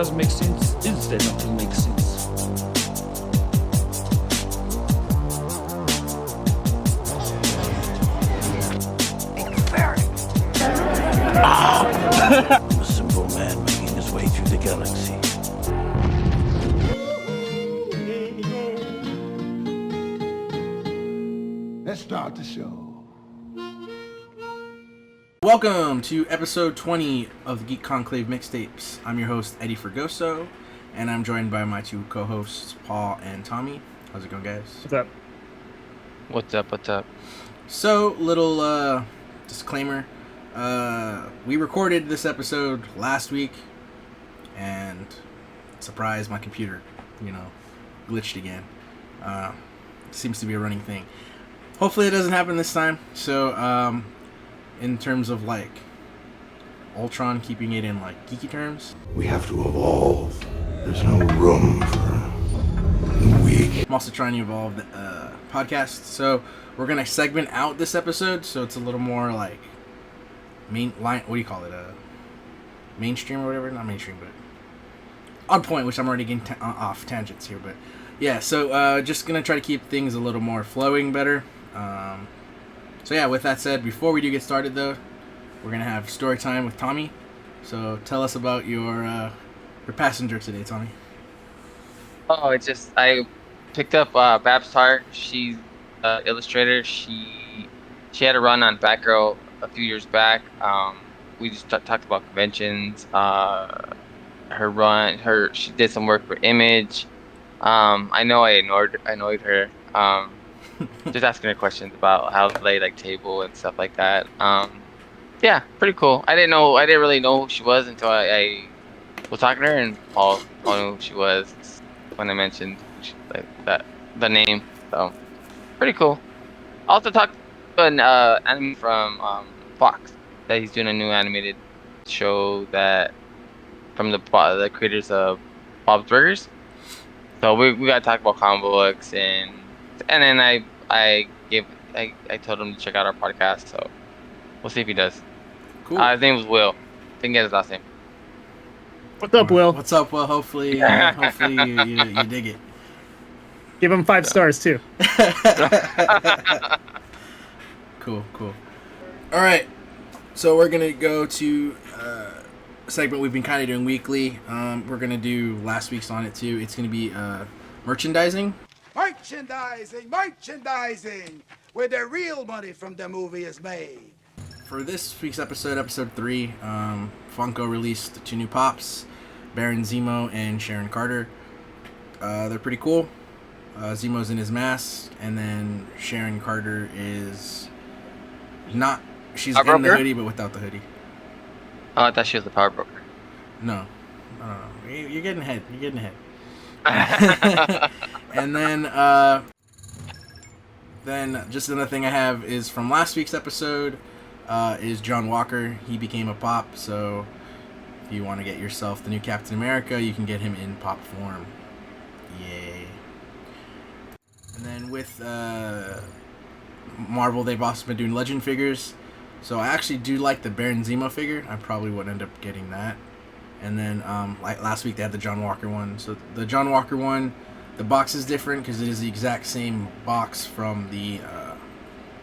doesn't make sense is there nothing makes sense. I'm a simple man making his way through the galaxy. Let's start the show. Welcome to episode 20 of the Geek Conclave Mixtapes. I'm your host, Eddie Fergoso, and I'm joined by my two co-hosts, Paul and Tommy. How's it going, guys? What's up? What's up? So, little disclaimer. We recorded this episode last week, and surprise, my computer, glitched again. Seems to be a running thing. Hopefully it doesn't happen this time. So, in terms of, Ultron, keeping it in, geeky terms. We have to evolve. There's no room for the weak. I'm also trying to evolve the podcast. So, we're going to segment out this episode, so it's a little more, mainstream or whatever? Not mainstream, but on point, which I'm already getting off tangents here. But, yeah, so just going to try to keep things a little more flowing better. So yeah, with that said, before we do get started though, we're gonna have story time with Tommy. So tell us about your passenger today, Tommy. Oh, it's just I picked up Babs Hart. She's an illustrator. She had a run on Batgirl a few years back. We just talked about conventions. Her run. She did some work for Image. I know I annoyed her. Just asking her questions about how to play table and stuff like that. Yeah, pretty cool. I didn't really know who she was until I was talking to her, and Paul knew who she was when I mentioned the name. So pretty cool. Also talked to an anime from Fox that he's doing a new animated show that from the creators of Bob's Burgers. So we got to talk about comic books and then I told him to check out our podcast, so we'll see if he does. Cool. His name was Will. Didn't get his last name. What's up, Will? What's up, Will? Hopefully you dig it. Give him 5 stars too. Cool. All right, so we're gonna go to a segment we've been kind of doing weekly. We're gonna do last week's on it too. It's gonna be merchandising. Merchandising, where the real money from the movie is made. For this week's episode 3, Funko released 2 new pops, Baron Zemo and Sharon Carter. They're pretty cool. Zemo's in his mask, and then Sharon Carter is not. She's in the hoodie, but without the hoodie. Oh, I thought she was the power broker. No. You're getting ahead. And then just another thing I have is from last week's episode is John Walker. He became a pop, so if you want to get yourself the new Captain America, you can get him in pop form. Yay. And then with Marvel, they've also been doing Legend figures. So I actually do like the Baron Zemo figure. I probably would end up getting that. And then last week they had the John Walker one. So the John Walker one, the box is different because it is the exact same box from the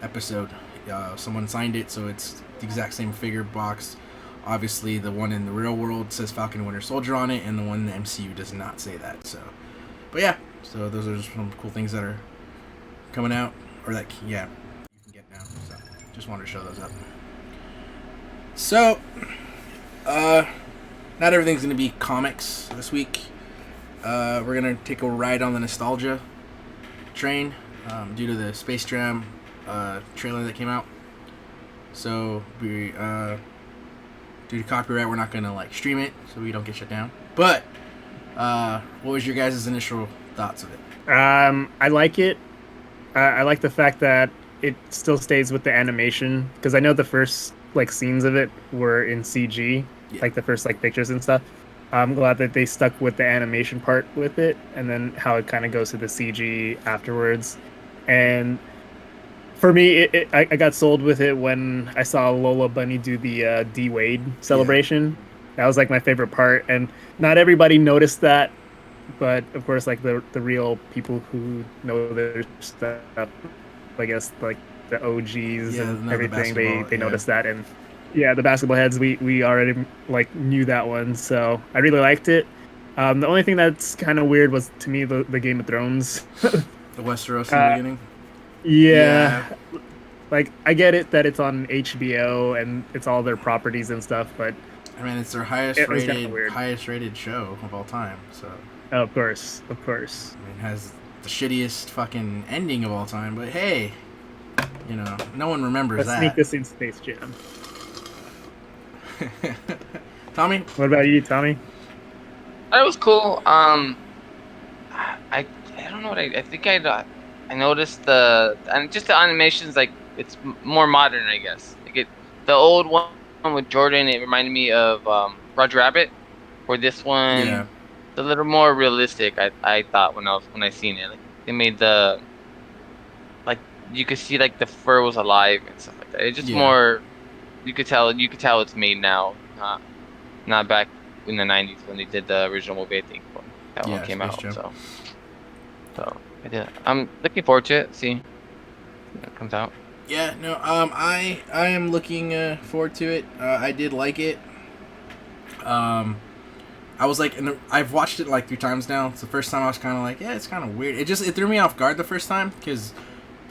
episode. Someone signed it, so it's the exact same figure box. Obviously, the one in the real world says Falcon and Winter Soldier on it, and the one in the MCU does not say that. So, but yeah, so those are just some cool things that are coming out, or you can get now. So, just wanted to show those up. So, not everything's going to be comics this week. We're going to take a ride on the nostalgia train due to the Space Jam trailer that came out. So, due to copyright, we're not going to stream it so we don't get shut down. But, what was your guys' initial thoughts of it? I like it. I like the fact that it still stays with the animation, because I know the first scenes of it were in CG. Yeah. The first pictures and stuff. I'm glad that they stuck with the animation part with it, and then how it kind of goes to the CG afterwards. And for me, I got sold with it when I saw Lola Bunny do the D Wade celebration. That was like my favorite part, and not everybody noticed that, but of course, like the real people who know their stuff, I guess, like the OGs Yeah, and know the everything, basketball, they yeah. noticed that, and yeah, the basketball heads, we already like knew that one, so I really liked it. The only thing that's kind of weird was to me the Game of Thrones. The Westeros in the Uh, beginning. yeah, like I get it that it's on HBO and it's all their properties and stuff, but I mean, it's their highest it was kind of rated weird. show of all time. So Oh, of course, of course. I mean, it has the shittiest fucking ending of all time. But hey, no one remembers Let's sneak that. this in Space Jam. Tommy? What about you, Tommy? That was cool. I don't know what I think I noticed and just the animations, like it's more modern, I guess. Like the old one with Jordan, it reminded me of Roger Rabbit. Where this one, Yeah. it's a little more realistic. I thought when I seen it, like they made like you could see like the fur was alive and stuff like that. It's just Yeah. more. You could tell it's made now, not back in the 90s when they did the original movie. I think when that one came Space out. Jam. So I did. I'm looking forward to it. See when it comes out. Yeah, no, I am looking forward to it. I did like it. I was like, I've watched it like 3 times now. It's the first time I was kind of like, yeah, it's kind of weird. It threw me off guard the first time because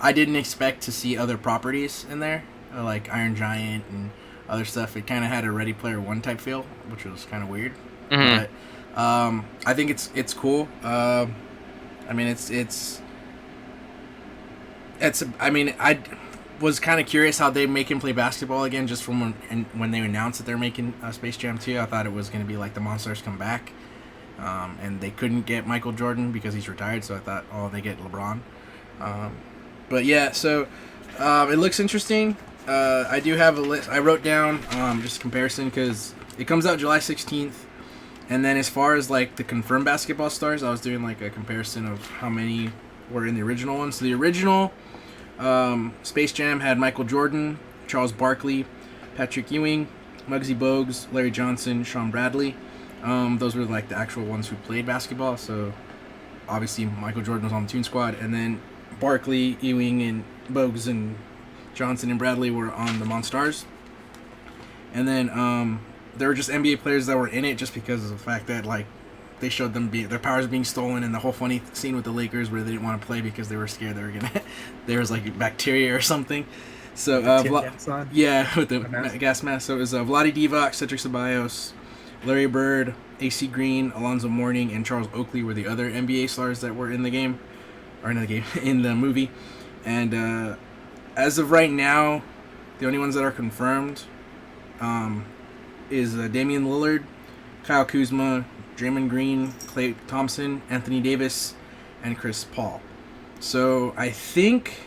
I didn't expect to see other properties in there, like Iron Giant and other stuff. It kind of had a Ready Player One type feel, which was kind of weird. Mm-hmm. But I think it's cool. I mean, it's. I mean, I was kind of curious how they make him play basketball again, just from when they announced that they're making Space Jam 2. I thought it was going to be like the Monsters come back, and they couldn't get Michael Jordan because he's retired, so I thought, oh, they get LeBron. But yeah, so it looks interesting. I do have a list. I wrote down just a comparison because it comes out July 16th. And then as far as like the confirmed basketball stars, I was doing like a comparison of how many were in the original one. So the original Space Jam had Michael Jordan, Charles Barkley, Patrick Ewing, Muggsy Bogues, Larry Johnson, Sean Bradley. Those were like the actual ones who played basketball. So obviously Michael Jordan was on the Toon Squad, and then Barkley, Ewing, and Bogues and Johnson and Bradley were on the Monstars. And then there were just NBA players that were in it just because of the fact that like they showed them their powers being stolen, and the whole funny scene with the Lakers where they didn't want to play because they were scared they were gonna there was like bacteria or something. So yeah, with the gas mask. So it was Vlade Divac, Cedric Ceballos, Larry Bird, AC Green, Alonzo Mourning, and Charles Oakley were the other NBA stars that were in the game, or in the movie. And as of right now, the only ones that are confirmed is Damian Lillard, Kyle Kuzma, Draymond Green, Klay Thompson, Anthony Davis, and Chris Paul. So I think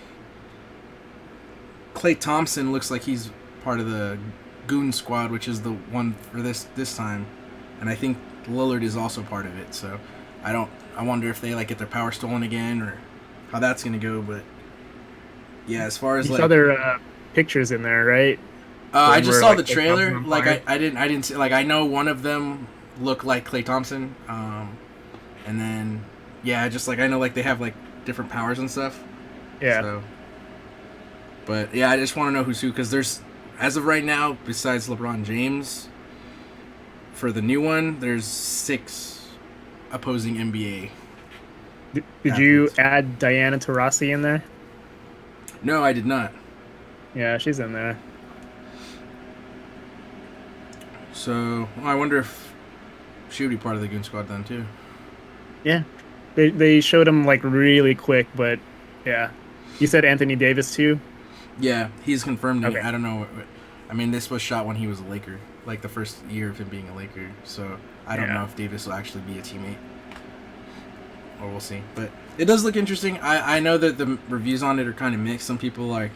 Klay Thompson looks like he's part of the Goon Squad, which is the one for this time, and I think Lillard is also part of it. So I wonder if they like get their power stolen again or how that's gonna go. But yeah, as far as These like other pictures in there, right? I just were, saw like, the Klay trailer. Thompson Like I didn't see, like I know one of them looked like Klay Thompson, and then yeah, just like I know like they have like different powers and stuff. Yeah. So, but yeah, I just want to know who's who because there's as of right now, besides LeBron James, for the new one, there's 6 opposing NBA. Did you add Diana Taurasi in there? No, I did not. Yeah, she's in there. So I wonder if she would be part of the Goon Squad then too. Yeah, they showed him like really quick, but yeah. You said Anthony Davis too? Yeah, he's confirmed. Okay. I don't know. I mean, this was shot when he was a Laker, like the first year of him being a Laker. So I don't know if Davis will actually be a teammate, or we'll see. But it does look interesting. I know that the reviews on it are kind of mixed. Some people like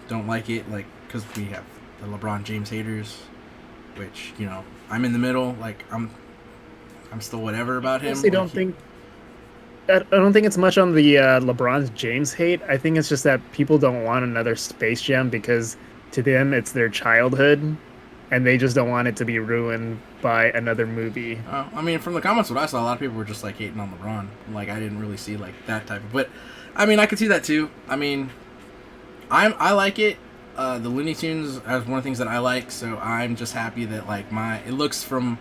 don't like it, like because we have the LeBron James haters, which I'm in the middle. Like I'm still whatever about him. I don't think it's much on the LeBron James hate. I think it's just that people don't want another Space Jam because to them it's their childhood. and they just don't want it to be ruined by another movie. I mean, from the comments, what I saw, a lot of people were just like hating on LeBron. Like, I didn't really see like that type of. But I mean, I could see that too. I mean, I like it. The Looney Tunes is one of the things that I like, so I'm just happy that like it looks from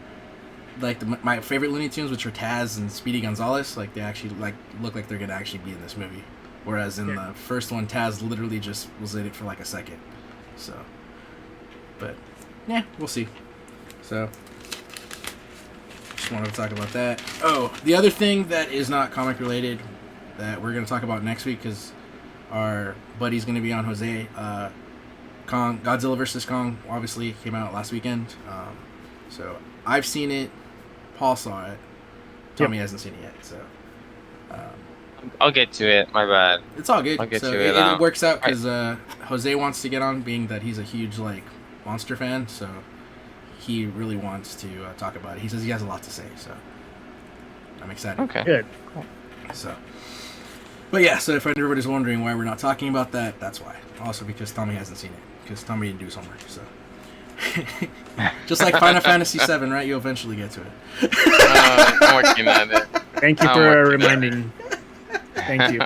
like my favorite Looney Tunes, which are Taz and Speedy Gonzalez, like they actually like look like they're gonna actually be in this movie. Whereas in the first one, Taz literally just was in it for like a second. So, but yeah, we'll see. So, just wanted to talk about that. Oh, the other thing that is not comic related that we're gonna talk about next week because our buddy's gonna be on Jose. Kong, Godzilla vs. Kong, obviously came out last weekend. So I've seen it. Paul saw it. Tommy hasn't seen it yet. So I'll get to it. My bad. it's all good. I'll get so to it. It works out because Jose wants to get on, being that he's a huge like monster fan. So he really wants to talk about it. He says he has a lot to say. So I'm excited. Okay. Good. So, but yeah. So if everybody's wondering why we're not talking about that, that's why. Also because Tommy hasn't seen it. Because Tommy didn't do his homework, so. Just like Final Fantasy VII, right? You'll eventually get to it. I'm working on it. Thank you for reminding. Thank you.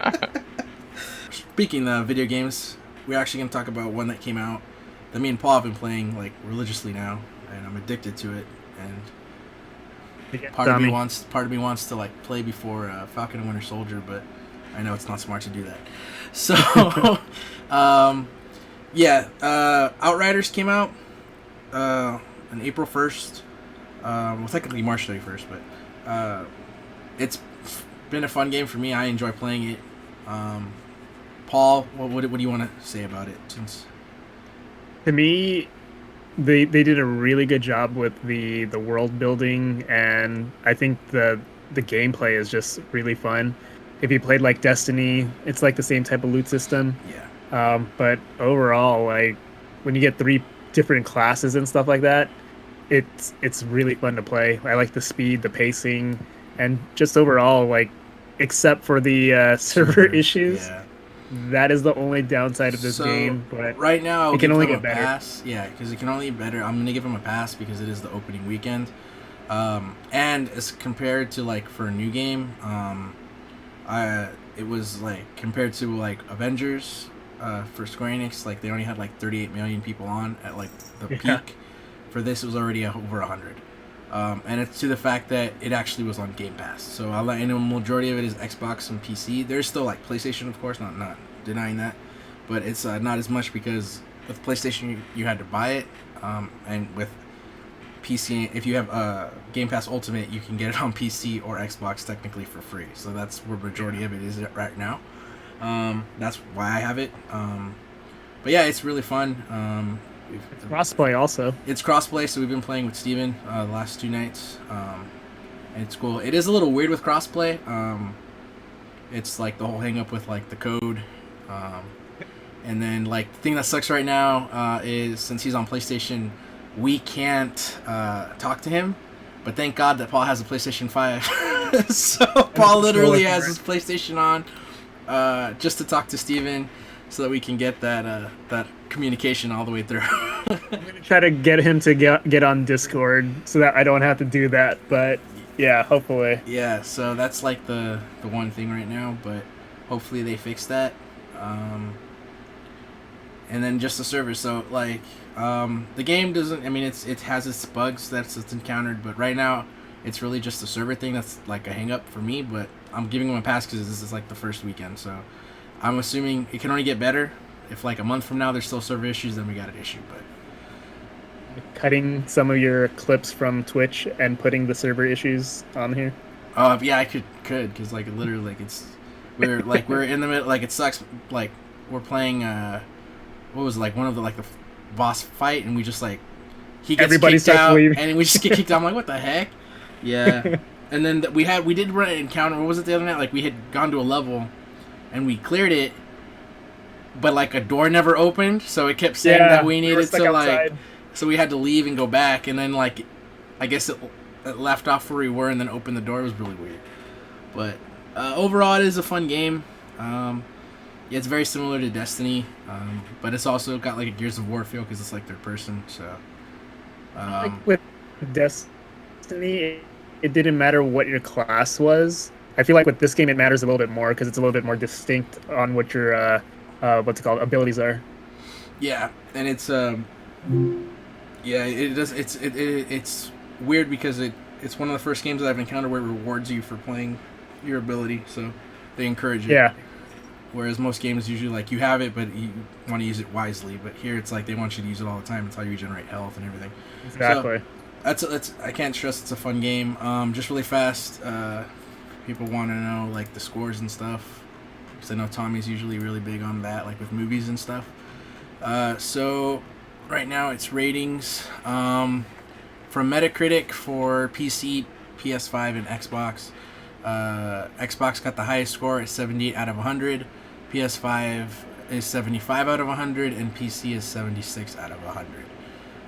Speaking of video games, we're actually going to talk about one that came out that me and Paul have been playing like religiously now, and I'm addicted to it. And part of me wants to like play before Falcon and Winter Soldier, but I know it's not smart to do that. So, yeah, Outriders came out on April 1st. Well, technically March 31st, but it's been a fun game for me. I enjoy playing it. Paul, what do you want to say about it? Since To me, they did a really good job with the world building, and I think the gameplay is just really fun. If you played like Destiny, it's like the same type of loot system. yeah. But overall, like when you get 3 different classes and stuff like that, it's really fun to play. I like the speed, the pacing, and just overall, like except for the server issues, Yeah. that is the only downside of this game. But right now, it can only get a better. pass. Yeah, because it can only get better. I'm gonna give him a pass because it is the opening weekend, and as compared to like for a new game, it was like compared to like Avengers. For Square Enix, like they only had like 38 million people on at like the peak. For this, it was already over 100, and it's to the fact that it actually was on Game Pass. So I know majority of it is Xbox and PC. There's still like PlayStation, of course, not denying that, but it's not as much because with PlayStation you had to buy it, and with PC, if you have Game Pass Ultimate, you can get it on PC or Xbox technically for free. So that's where majority of it is right now. That's why I have it. But yeah, it's really fun. it's crossplay also. It's crossplay, so we've been playing with Steven the last 2 nights. And it's cool. It is a little weird with crossplay. It's like the whole hang up with like the code. And then like the thing that sucks right now is since he's on PlayStation, we can't talk to him. But thank God that Paul has a PlayStation 5. So Paul literally has his PlayStation on. Just to talk to Steven so that we can get that communication all the way through. I'm gonna try to get him to get on Discord so that I don't have to do that. But yeah, hopefully. Yeah, so that's like the one thing right now, but hopefully they fix that. And then just the server. So like the game doesn't. I mean, it has its bugs that's encountered, but right now it's really just the server thing that's like a hang up for me. But I'm giving them a pass because this is like the first weekend, so I'm assuming it can only get better. If like a month from now there's still server issues, then we got an issue. But Cutting some of your clips from Twitch and putting the server issues on here. yeah, I could because like literally like we're in the middle, like it sucks. Like we're playing what was it, like one of the like the boss fight, and we just like he gets Everybody kicked starts out, leaving. and we just get kicked out. I'm like, what the heck? Yeah. And then we did run an encounter. What was it the other night? Like we had gone to a level, and we cleared it, but like a door never opened, so it kept saying that we needed to like, so we had to leave and go back, and then like, I guess it left off where we were, and then opened the door. It was really weird, but overall it is a fun game. Yeah, it's very similar to Destiny, but it's also got like a Gears of War feel because it's like third person. So Like with Destiny, it didn't matter what your class was. I feel like with this game, it matters a little bit more because it's a little bit more distinct on what your what's it called, abilities are. Yeah, and it's yeah, it does. It's weird because it's one of the first games that I've encountered where it rewards you for playing your ability, so they encourage it. Yeah, Whereas most games usually like you have it, but you want to use it wisely. But here it's like they want you to use it all the time. It's how you regenerate health and everything. exactly. So that's I can't stress it's a fun game. Just really fast. People want to know like the scores and stuff because I know Tommy's usually really big on that, like with movies and stuff. So right now it's ratings from Metacritic for PC, PS5, and Xbox. Xbox got the highest score at 78 out of 100. PS5 is 75 out of 100, and PC is 76 out of 100.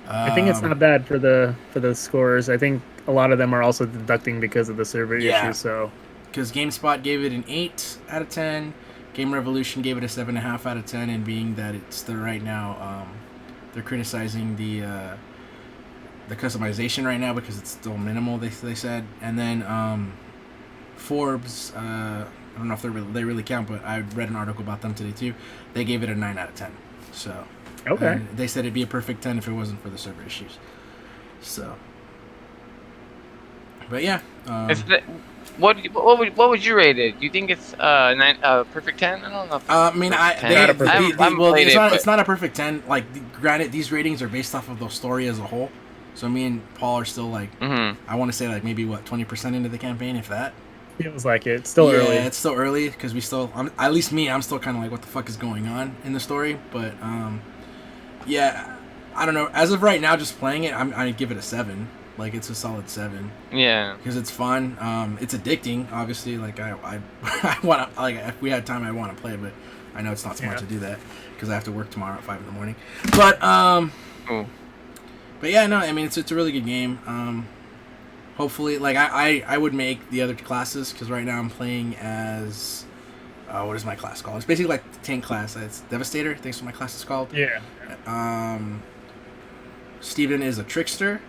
I think it's not bad for the scores. I think a lot of them are also deducting because of the server issue. So, because GameSpot gave it an 8 out of 10, Game Revolution gave it a 7.5 out of 10, and being that it's still right now, they're criticizing the customization right now because it's still minimal. They said, and then Forbes. I don't know if they really count, but I read an article about them today too. They gave it a 9 out of 10. So. Okay. And they said it'd be a perfect 10 if it wasn't for the server issues. So. But yeah. What would you rate it? Do you think it's perfect 10? I don't know. I mean, it's not a perfect 10. Like, granted, these ratings are based off of the story as a whole. So me and Paul are still like, I want to say like maybe 20% into the campaign, if that. Feels like it. It's still early. Yeah, it's still early because at least me, I'm still kind of like, what the fuck is going on in the story? But yeah, I don't know. As of right now, just playing it, I'd give it a 7. Like, it's a solid 7. Yeah. Because it's fun. It's addicting, obviously. Like, I want to, like, if we had time, I'd want to play, but I know it's not smart to do that because I have to work tomorrow at 5 in the morning. But, but yeah, no, I mean, it's a really good game. Hopefully, like, I would make the other classes because right now I'm playing as, what is my class called? It's basically like the tank class. It's Devastator. I think that's what my class is called. Yeah. Steven is a trickster,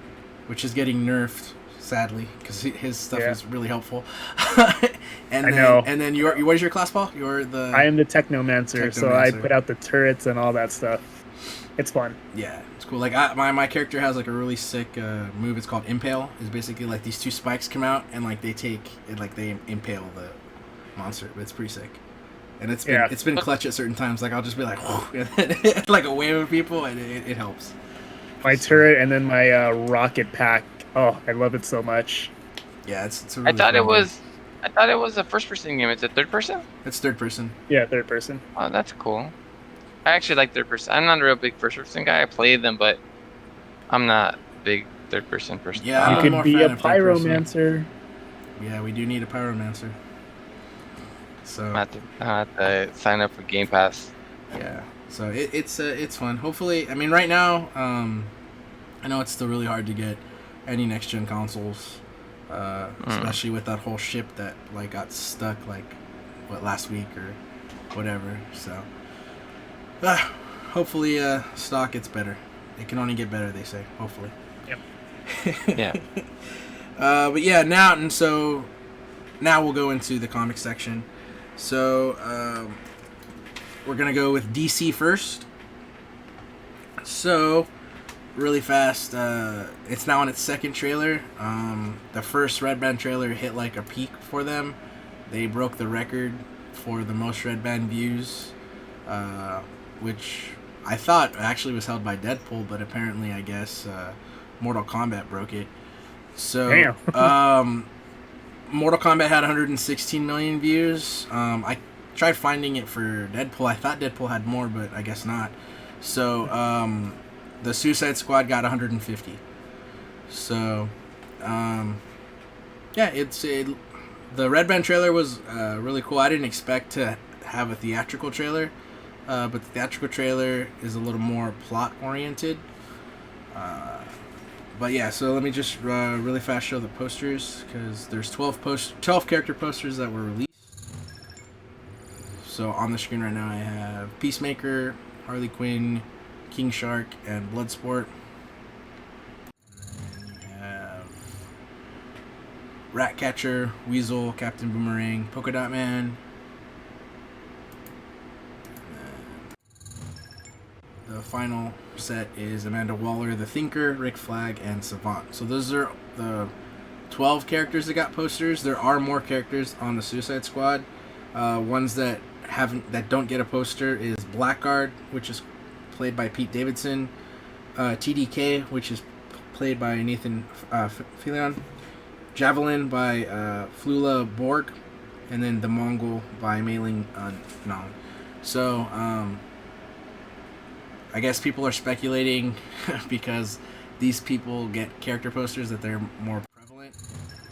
which is getting nerfed, sadly, because his stuff is really helpful. And then what is your class, Paul? I am the Technomancer, so I put out the turrets and all that stuff. It's fun. Yeah, it's cool. Like my character has like a really sick move. It's called Impale. It's basically like these 2 spikes come out and like they impale the monster. But it's pretty sick. And it's been clutch at certain times. Like I'll just be like, like a wave of people, and it helps. My turret and then my rocket pack. Oh, I love it so much. Yeah, it's a really I thought it was a first-person game. It's a third person. It's third person. Yeah, third person. Oh, that's cool. I actually like third person. I'm not a real big first-person guy. I play them, but I'm not a big third-person person. Yeah, you could be a pyromancer. Yeah, we do need a pyromancer. So I have to sign up for Game Pass. Yeah, so it's fun. Hopefully, I mean, right now, I know it's still really hard to get any next gen consoles, especially with that whole ship that like got stuck like last week or whatever. So hopefully, stock gets better. It can only get better, they say. Hopefully. Yep. Yeah. But yeah, now we'll go into the comic section. So, we're going to go with DC first. So, really fast, it's now on its second trailer. The first Red Band trailer hit like a peak for them. They broke the record for the most Red Band views, which I thought actually was held by Deadpool, but apparently, I guess, Mortal Kombat broke it. So, damn. Mortal Kombat had 116 million views. I tried finding it for Deadpool. I thought Deadpool had more, but I guess not. So, the Suicide Squad got 150. So, yeah, the Red Band trailer was really cool. I didn't expect to have a theatrical trailer, but the theatrical trailer is a little more plot-oriented. But yeah, so let me just really fast show the posters, because there's 12 character posters that were released. So on the screen right now I have Peacemaker, Harley Quinn, King Shark, and Bloodsport. Ratcatcher, Weasel, Captain Boomerang, Polka Dot Man. The final set is Amanda Waller, The Thinker, Rick Flag, and Savant. So those are the 12 characters that got posters. There are more characters on the Suicide Squad. Ones that don't get a poster is Blackguard, which is played by Pete Davidson, TDK, which is played by Nathan Fillion, Javelin by Flula Borg, and then the Mongol by Mei-Ling Nong. So I guess people are speculating because these people get character posters that they're more prevalent.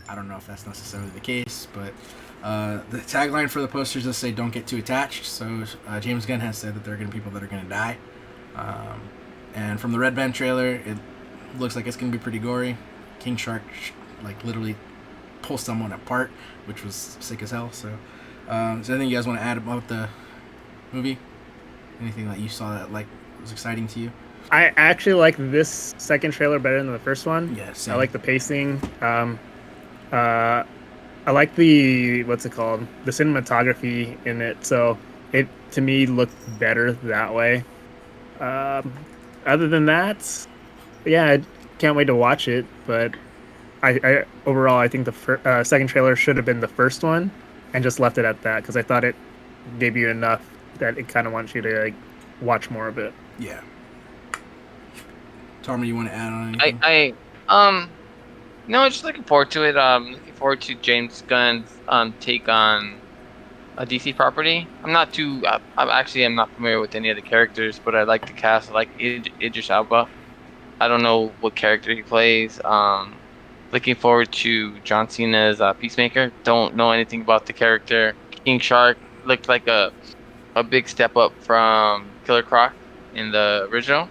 I don't know if that's necessarily the case, but the tagline for the posters does say "Don't get too attached." So James Gunn has said that there are going to be people that are going to die. And from the Red Band trailer, it looks like it's going to be pretty gory. King Shark, like, literally pulls someone apart, which was sick as hell. So, is there anything you guys want to add about the movie? Anything that you saw that, like, was exciting to you? I actually like this second trailer better than the first one. Yeah, same. I like the pacing. I like the, what's it called? The cinematography in it. So it, to me, looked better that way. Other than that, yeah, I can't wait to watch it. But I overall, I think the second trailer should have been the first one and just left it at that because I thought it gave you enough that it kind of wants you to, like, watch more of it. Yeah. Torma, you want to add on anything? No, just looking forward to it. Looking forward to James Gunn's take on a DC property. I'm not familiar with any of the characters, but I like the cast. I like Idris Elba. I don't know what character he plays. Looking forward to John Cena's Peacemaker. Don't know anything about the character. King Shark looked like a big step up from Killer Croc in the original,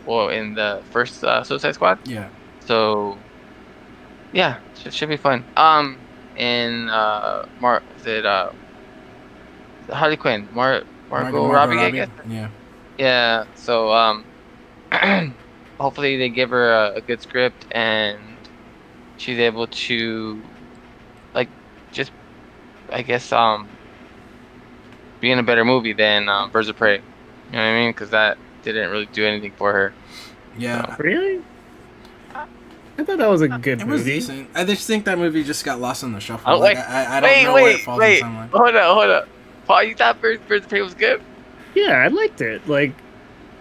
or in the first Suicide Squad. Yeah. So, yeah, should be fun. And Harley Quinn, Margot Robbie, I guess. Yeah. Yeah. So, hopefully they give her a good script and she's able to, like, just, I guess, be in a better movie than Birds of Prey. You know what I mean? Because that didn't really do anything for her. Yeah. So. Really? I thought that was a good movie. It was decent. I just think that movie just got lost in the shuffle. Oh, I don't know where it falls in the timeline. Hold up. Paul, you thought Birds of Prey was good? Yeah, I liked it. Like,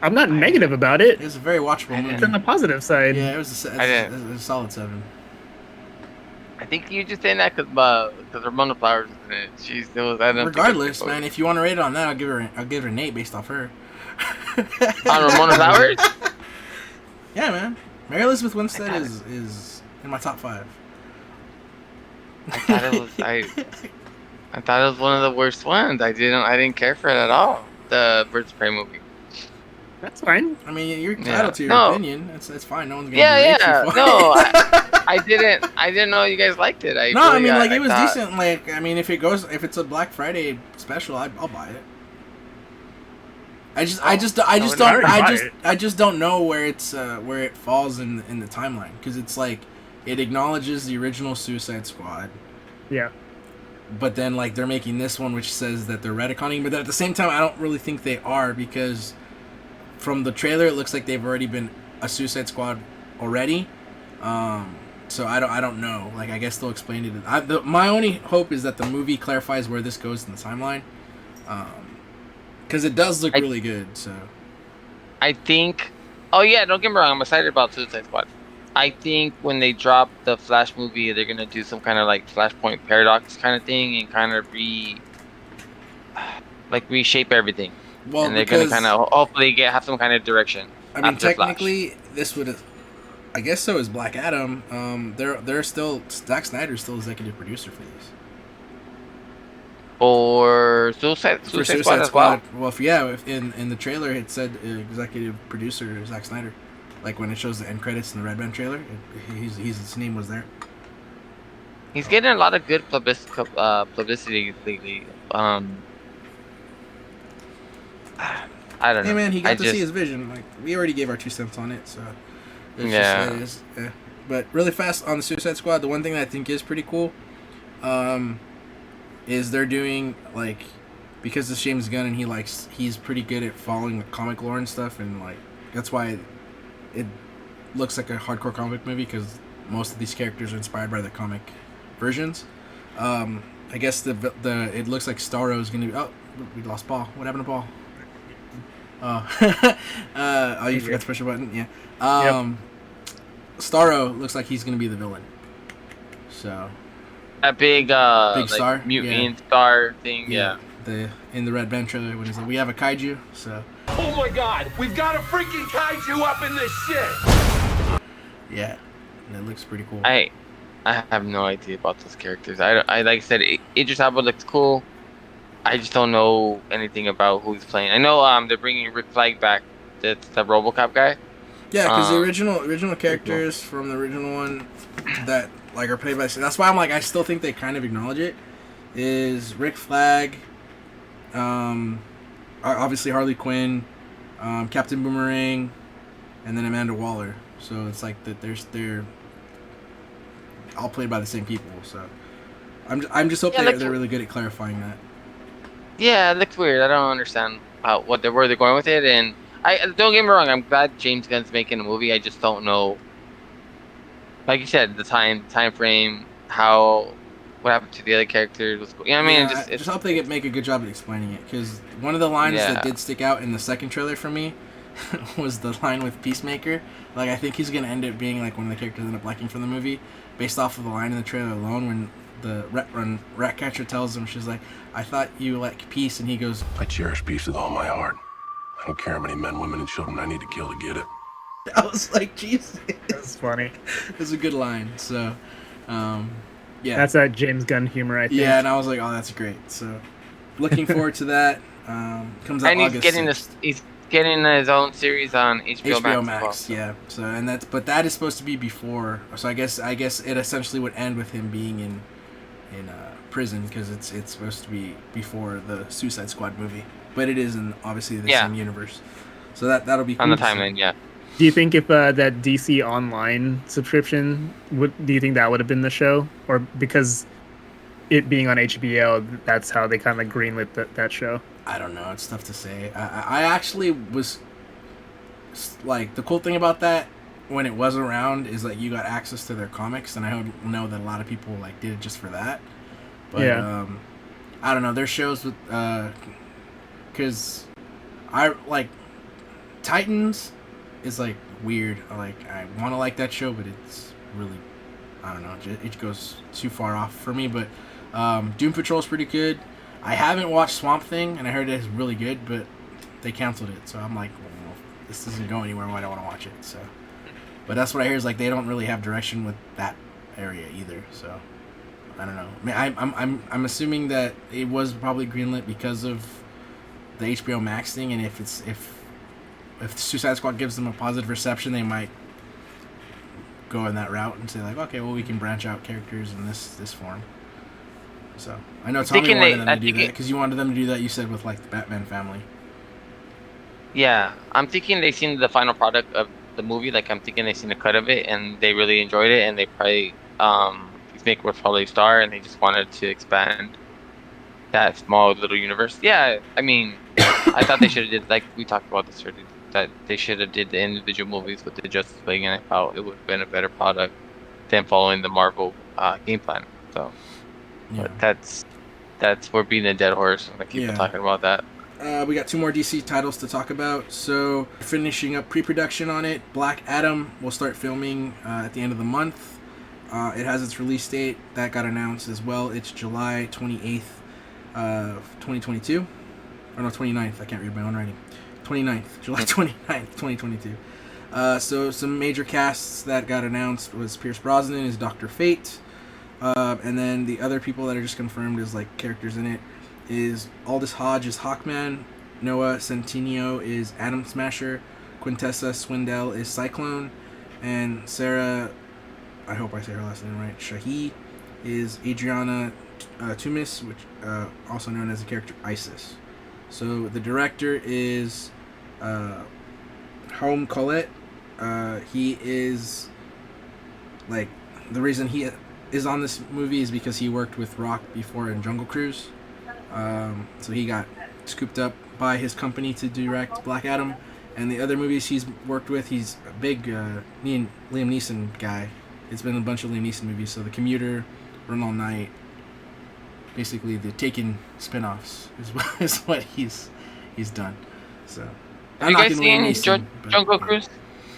I'm not negative about it. It was a very watchable movie. It's on the positive side. Yeah, it was a solid 7. I think you just saying that because Ramona Flowers is in it. She's still. Regardless, man, if you want to rate it on that, I'll give her an 8 based off her. On Ramona Flowers? Yeah, man. Mary Elizabeth Winstead is in my top 5. I thought it was one of the worst ones. I didn't care for it at all. The Birds of Prey movie. That's fine. I mean, you're entitled to your opinion. It's fine. No one's gonna berate you for No, I didn't know you guys liked it. It was decent. Like, I mean, if it's a Black Friday special, I'll buy it. I just don't know where it falls in the timeline, because it's like it acknowledges the original Suicide Squad. Yeah. But then, like, they're making this one which says that they're retconning, but then at the same time I don't really think they are, because from the trailer it looks like they've already been a Suicide Squad already. So I don't know. Like, I guess they'll explain it. My only hope is that the movie clarifies where this goes in the timeline. Because it does look really good, so. I think... Oh, yeah, don't get me wrong. I'm excited about Suicide Squad. I think when they drop the Flash movie, they're going to do some kind of, like, Flashpoint Paradox kind of thing and kind of reshape everything. Well, and they're going to kind of hopefully have some kind of direction. I mean, technically, this would... I guess so is Black Adam. They're still... Zack Snyder's still executive producer for these. Or Suicide Squad as well? Well, if in the trailer it said executive producer Zack Snyder. Like, when it shows the end credits in the Red Band trailer, his name was there. He's getting a lot of good publicity lately. I don't know. Hey, man, he got to see his vision. Like, we already gave our 2 cents on it, so... But really fast on the Suicide Squad, the one thing that I think is pretty cool, is they're doing like, because it's James Gunn and he's pretty good at following the comic lore and stuff, and like that's why it looks like a hardcore comic movie, because most of these characters are inspired by the comic versions. I guess the it looks like Starro is gonna be. Oh, we lost Paul. What happened to Paul? Oh, you forgot to push a button. Yeah. Starro looks like he's gonna be the villain. So. That big like star, mutant star thing. Yeah. In the Red Band trailer when he's like, we have a kaiju. So. Oh my God! We've got a freaking kaiju up in this shit. Yeah, that looks pretty cool. I have no idea about those characters. I like I said, Idris Elba looks cool. I just don't know anything about who he's playing. I know they're bringing Rick Flag back. That's the RoboCop guy. Yeah, because the original characters from the original one that like are played by. That's why I'm like, I still think they kind of acknowledge it. Is Rick Flag, obviously Harley Quinn, Captain Boomerang, and then Amanda Waller. So it's like that. They're all played by the same people. So I'm just hoping they're really good at clarifying that. Yeah, it looks weird. I don't understand where they're going with it. And I don't get me wrong. I'm glad James Gunn's making a movie. I just don't know, like you said, the time frame, what happened to the other characters. What's going? You know what I mean? I just hope they make a good job at explaining it. Because one of the lines that did stick out in the second trailer for me was the line with Peacemaker. Like, I think he's gonna end up being like one of the characters I end up liking from the movie, based off of the line in the trailer alone when the Ratcatcher tells him, she's like, I thought you like peace, and he goes, I cherish peace with all my heart. I don't care how many men, women, and children I need to kill to get it. I was like, jeez. That's funny. It's a good line. So, yeah. That's that James Gunn humor, I think. Yeah, and I was like, oh, that's great. So, looking forward to that. Comes out and August 6th. He's getting his own series on HBO Max. Yeah. So, and that is supposed to be before. So I guess it essentially would end with him being in prison, because it's supposed to be before the Suicide Squad movie, but it is in obviously the same universe. So that'll be cool on the timeline. Yeah. Do you think if that DC Online subscription do you think that would have been the show, or because it being on HBO, that's how they kind of greenlit that show? I don't know. It's tough to say. I actually was like, the cool thing about that when it was around is like you got access to their comics, and I know that a lot of people like did it just for that. But I don't know. Their shows with because I like Titans is like weird. Like, I want to like that show, but it's really, I don't know. It goes too far off for me. But Doom Patrol is pretty good. I haven't watched Swamp Thing, and I heard it's really good, but they canceled it. So I'm like, well, this doesn't go anywhere. Why do I want to watch it? So, but that's what I hear is like they don't really have direction with that area either. So I don't know. I mean, I'm assuming that it was probably greenlit because of the HBO Max thing, and if Suicide Squad gives them a positive reception, they might go in that route and say like, okay, well, we can branch out characters in this form. So I know Tommy wanted them to do that, because you wanted them to do that. You said with like the Batman family. Yeah, I'm thinking they seen the final product of the movie. Like, I'm thinking they seen a cut of it and they really enjoyed it, and they probably Peacemaker was probably a star, and they just wanted to expand that small little universe. Yeah, I mean, I thought they should have did, like we talked about this already, that they should have did the individual movies with the Justice League, and I thought it would have been a better product than following the Marvel game plan. So, but that's we're beating a dead horse. I keep talking about that. We got 2 more DC titles to talk about. So, finishing up pre-production on it. Black Adam will start filming at the end of the month. It has its release date that got announced as well. It's July 28th, 2022. Or no, 29th. I can't read my own writing. 29th. July 29th, 2022. So some major casts that got announced was Pierce Brosnan as Dr. Fate. And then the other people that are just confirmed as like characters in it is Aldous Hodge is Hawkman. Noah Centineo is Atom Smasher. Quintessa Swindell is Cyclone. And Sarah, I hope I say her last name right, Shahi is Adriana Tumis, which also known as the character Isis. So the director is Home Collette. He is like the reason he is on this movie is because he worked with Rock before in Jungle Cruise. So he got scooped up by his company to direct Black Adam, and the other movies he's worked with, he's a big Liam Neeson guy. It's been a bunch of Liam Neeson movies, so The Commuter, Run All Night, basically the Taken spin-offs is what he's done. So Have you guys seen Jungle Cruise?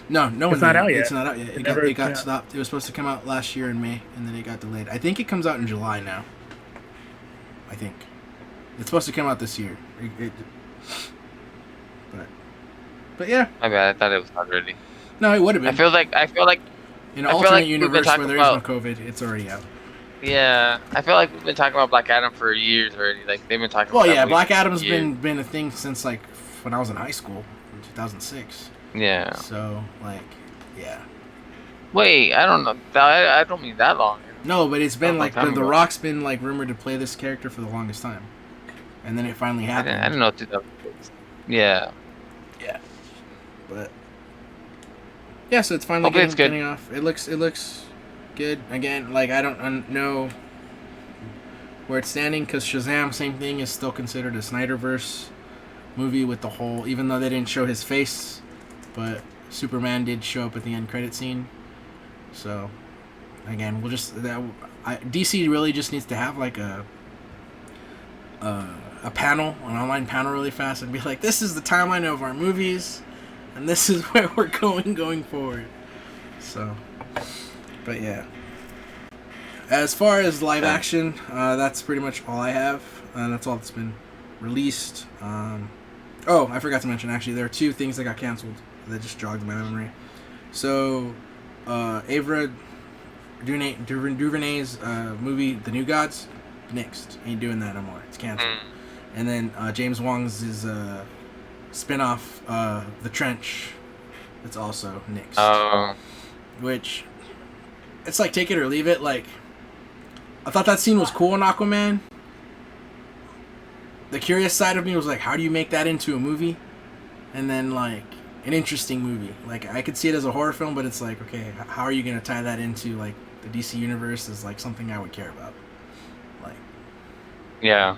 No one. It's not out yet. It's not out yet. It got stopped. It was supposed to come out last year in May, and then it got delayed. I think it comes out in July now. I think it's supposed to come out this year. But yeah. My bad. I thought it was already. No, it would have been. I feel like in an alternate universe where there is no COVID, it's already out. Yeah, I feel like we've been talking about Black Adam for years already. Like they've been talking. Well, about yeah, that Black Adam's been a thing since like when I was in high school, in 2006. Yeah. So like, yeah. Wait, I don't know. I don't mean that long. No, but it's been like time the ago. Rock's been like rumored to play this character for the longest time, and then it finally happened. I didn't know 2006. Yeah. Yeah. But yeah, so it's finally getting off. It looks good. Again, like I don't know where it's standing because Shazam, same thing, is still considered a Snyderverse movie with the whole. Even though they didn't show his face, but Superman did show up at the end credit scene. So again, we'll just DC really just needs to have like a panel, an online panel, really fast, and be like, this is the timeline of our movies. And this is where we're going forward. So, but yeah. As far as live action, that's pretty much all I have. That's all that's been released. Oh, I forgot to mention, actually, there are two things that got canceled that just jogged my memory. So, Ava DuVernay's movie, The New Gods, nixed. Ain't doing that no more. It's canceled. And then James Wong's is spin-off, The Trench, it's also nixed. Which, it's like take it or leave it. Like, I thought that scene was cool in Aquaman. The curious side of me was like, how do you make that into a movie? And then, like, an interesting movie. Like, I could see it as a horror film, but it's like, okay, how are you going to tie that into, like, the DC universe is, like, something I would care about. Like, yeah.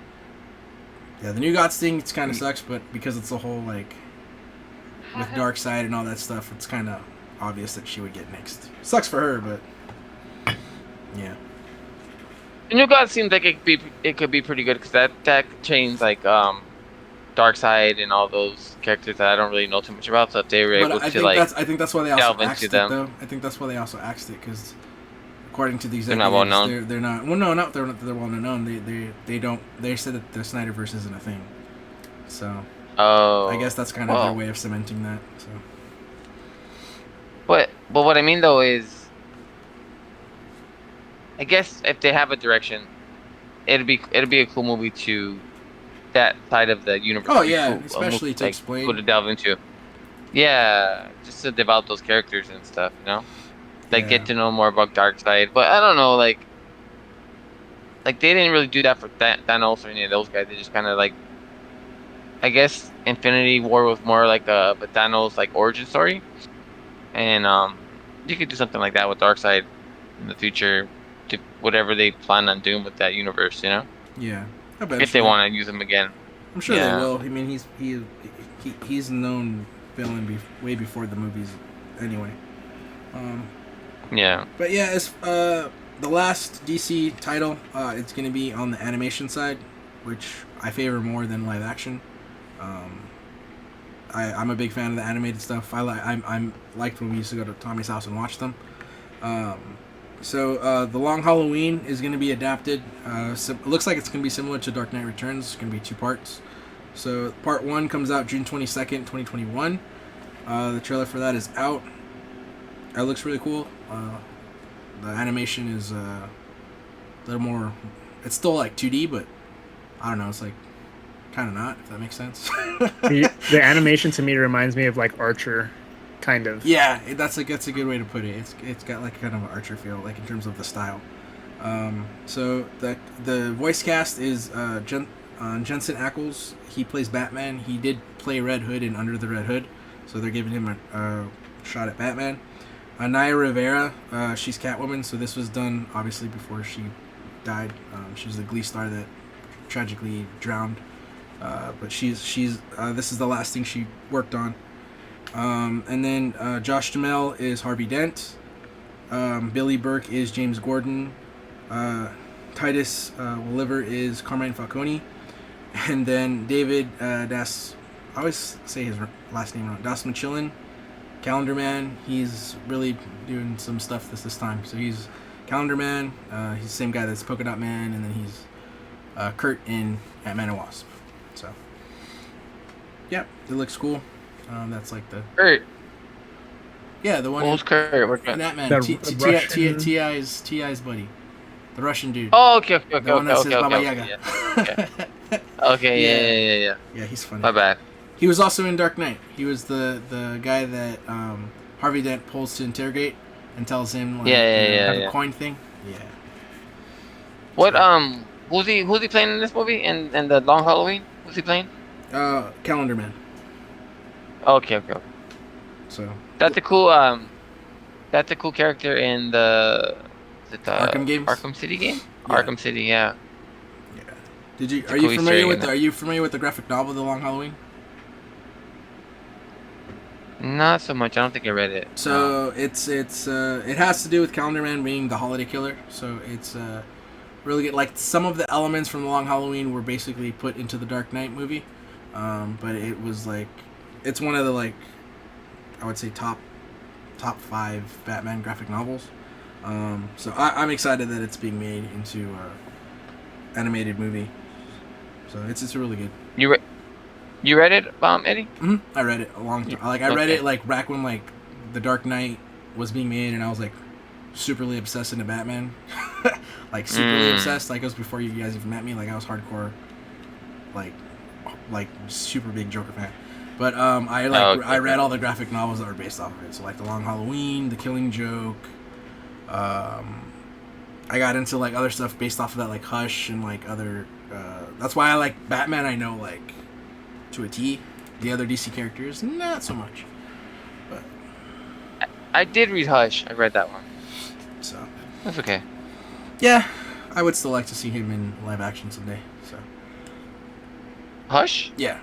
Yeah, the New Gods thing, it's kind of sucks, but because it's a whole, like, with Darkseid and all that stuff, it's kind of obvious that she would get nixed. Sucks for her, but yeah. The New God seems like it could be pretty good because that contains like Darkseid and all those characters that I don't really know too much about. So if they were able to like, I think that's why they also delve axed into it, them. though. I think that's why they also axed it because, according to these, They're not well known. They're not. Well, no, not they're well known. They don't. They said that the Snyderverse isn't a thing. So. I guess that's kind of their way of cementing that. So. But what I mean though is, I guess if they have a direction, it'd be a cool movie to that side of the universe. Oh yeah, cool. especially to explain. Cool to delve into. Yeah, just to develop those characters and stuff, you know, like get to know more about Darkseid. But I don't know, like they didn't really do that for Thanos or any of those guys. They just kind of like, I guess Infinity War was more like a Thanos like origin story, and you could do something like that with Darkseid in the future, to whatever they plan on doing with that universe, you know. Yeah, if they want to use him again. I'm sure they will. I mean, he's a known villain way before the movies, anyway. Yeah. But yeah, as the last DC title, it's gonna be on the animation side, which I favor more than live action. I'm a big fan of the animated stuff. I'm liked when we used to go to Tommy's house and watch them. So The Long Halloween is going to be adapted. It looks like it's going to be similar to Dark Knight Returns. It's going to be 2 parts. So part 1 comes out June 22nd, 2021. The trailer for that is out. That looks really cool. The animation is a little more... It's still like 2D, but I don't know. It's like kind of not, if that makes sense. The animation to me reminds me of like Archer, kind of. Yeah, that's a good way to put it. It's got like kind of an Archer feel, like in terms of the style. So the voice cast is Jensen Ackles. He plays Batman. He did play Red Hood in Under the Red Hood, so they're giving him a shot at Batman. Naya Rivera, she's Catwoman, so this was done obviously before she died. She was the Glee star that tragically drowned, but she's this is the last thing she worked on. And then Josh Duhamel is Harvey Dent. Billy Burke is James Gordon. Titus Welliver is Carmine Falcone. And then David Das, I always say his last name wrong, Das Machilin, Calendar Man. He's really doing some stuff this time. So he's Calendar Man. He's the same guy that's Polka Dot Man, and then he's Kurt in Ant-Man and Wasp. So, yeah, it looks cool. That's like the Kurt. Yeah, the one. Who's Kurt? Ant-Man. T.I.'s buddy, the Russian dude. Oh, okay. The one that says Baba Yaga. Yeah. Okay, yeah. Yeah, he's funny. My bad. He was also in Dark Knight. He was the guy that Harvey Dent pulls to interrogate and tells him have a coin thing. Yeah. What who's he playing in this movie? And the Long Halloween? Who's he playing? Calendar Man. Okay. So that's a cool character in the Arkham games? Arkham City game? Yeah. Arkham City, yeah. Are you familiar with the graphic novel The Long Halloween? Not so much. I don't think I read it. So it has to do with Calendar Man being the holiday killer. So it's really good. Like some of the elements from The Long Halloween were basically put into the Dark Knight movie, but it was like it's one of the I would say top 5 Batman graphic novels. So I'm excited that it's being made into animated movie. So it's really good. You read it, Eddie? Mm-hmm. I read it a long time. I read it back when the Dark Knight was being made, and I was superly obsessed into Batman. Superly obsessed. It was before you guys even met me. I was hardcore, super big Joker fan. But I read all the graphic novels that were based off of it. So The Long Halloween, The Killing Joke. I got into other stuff based off of that, Hush and other. That's why I like Batman. I know to a T. The other DC characters, not so much. But I did read Hush. I read that one. So that's okay. Yeah, I would still like to see him in live action someday. So Hush? Yeah.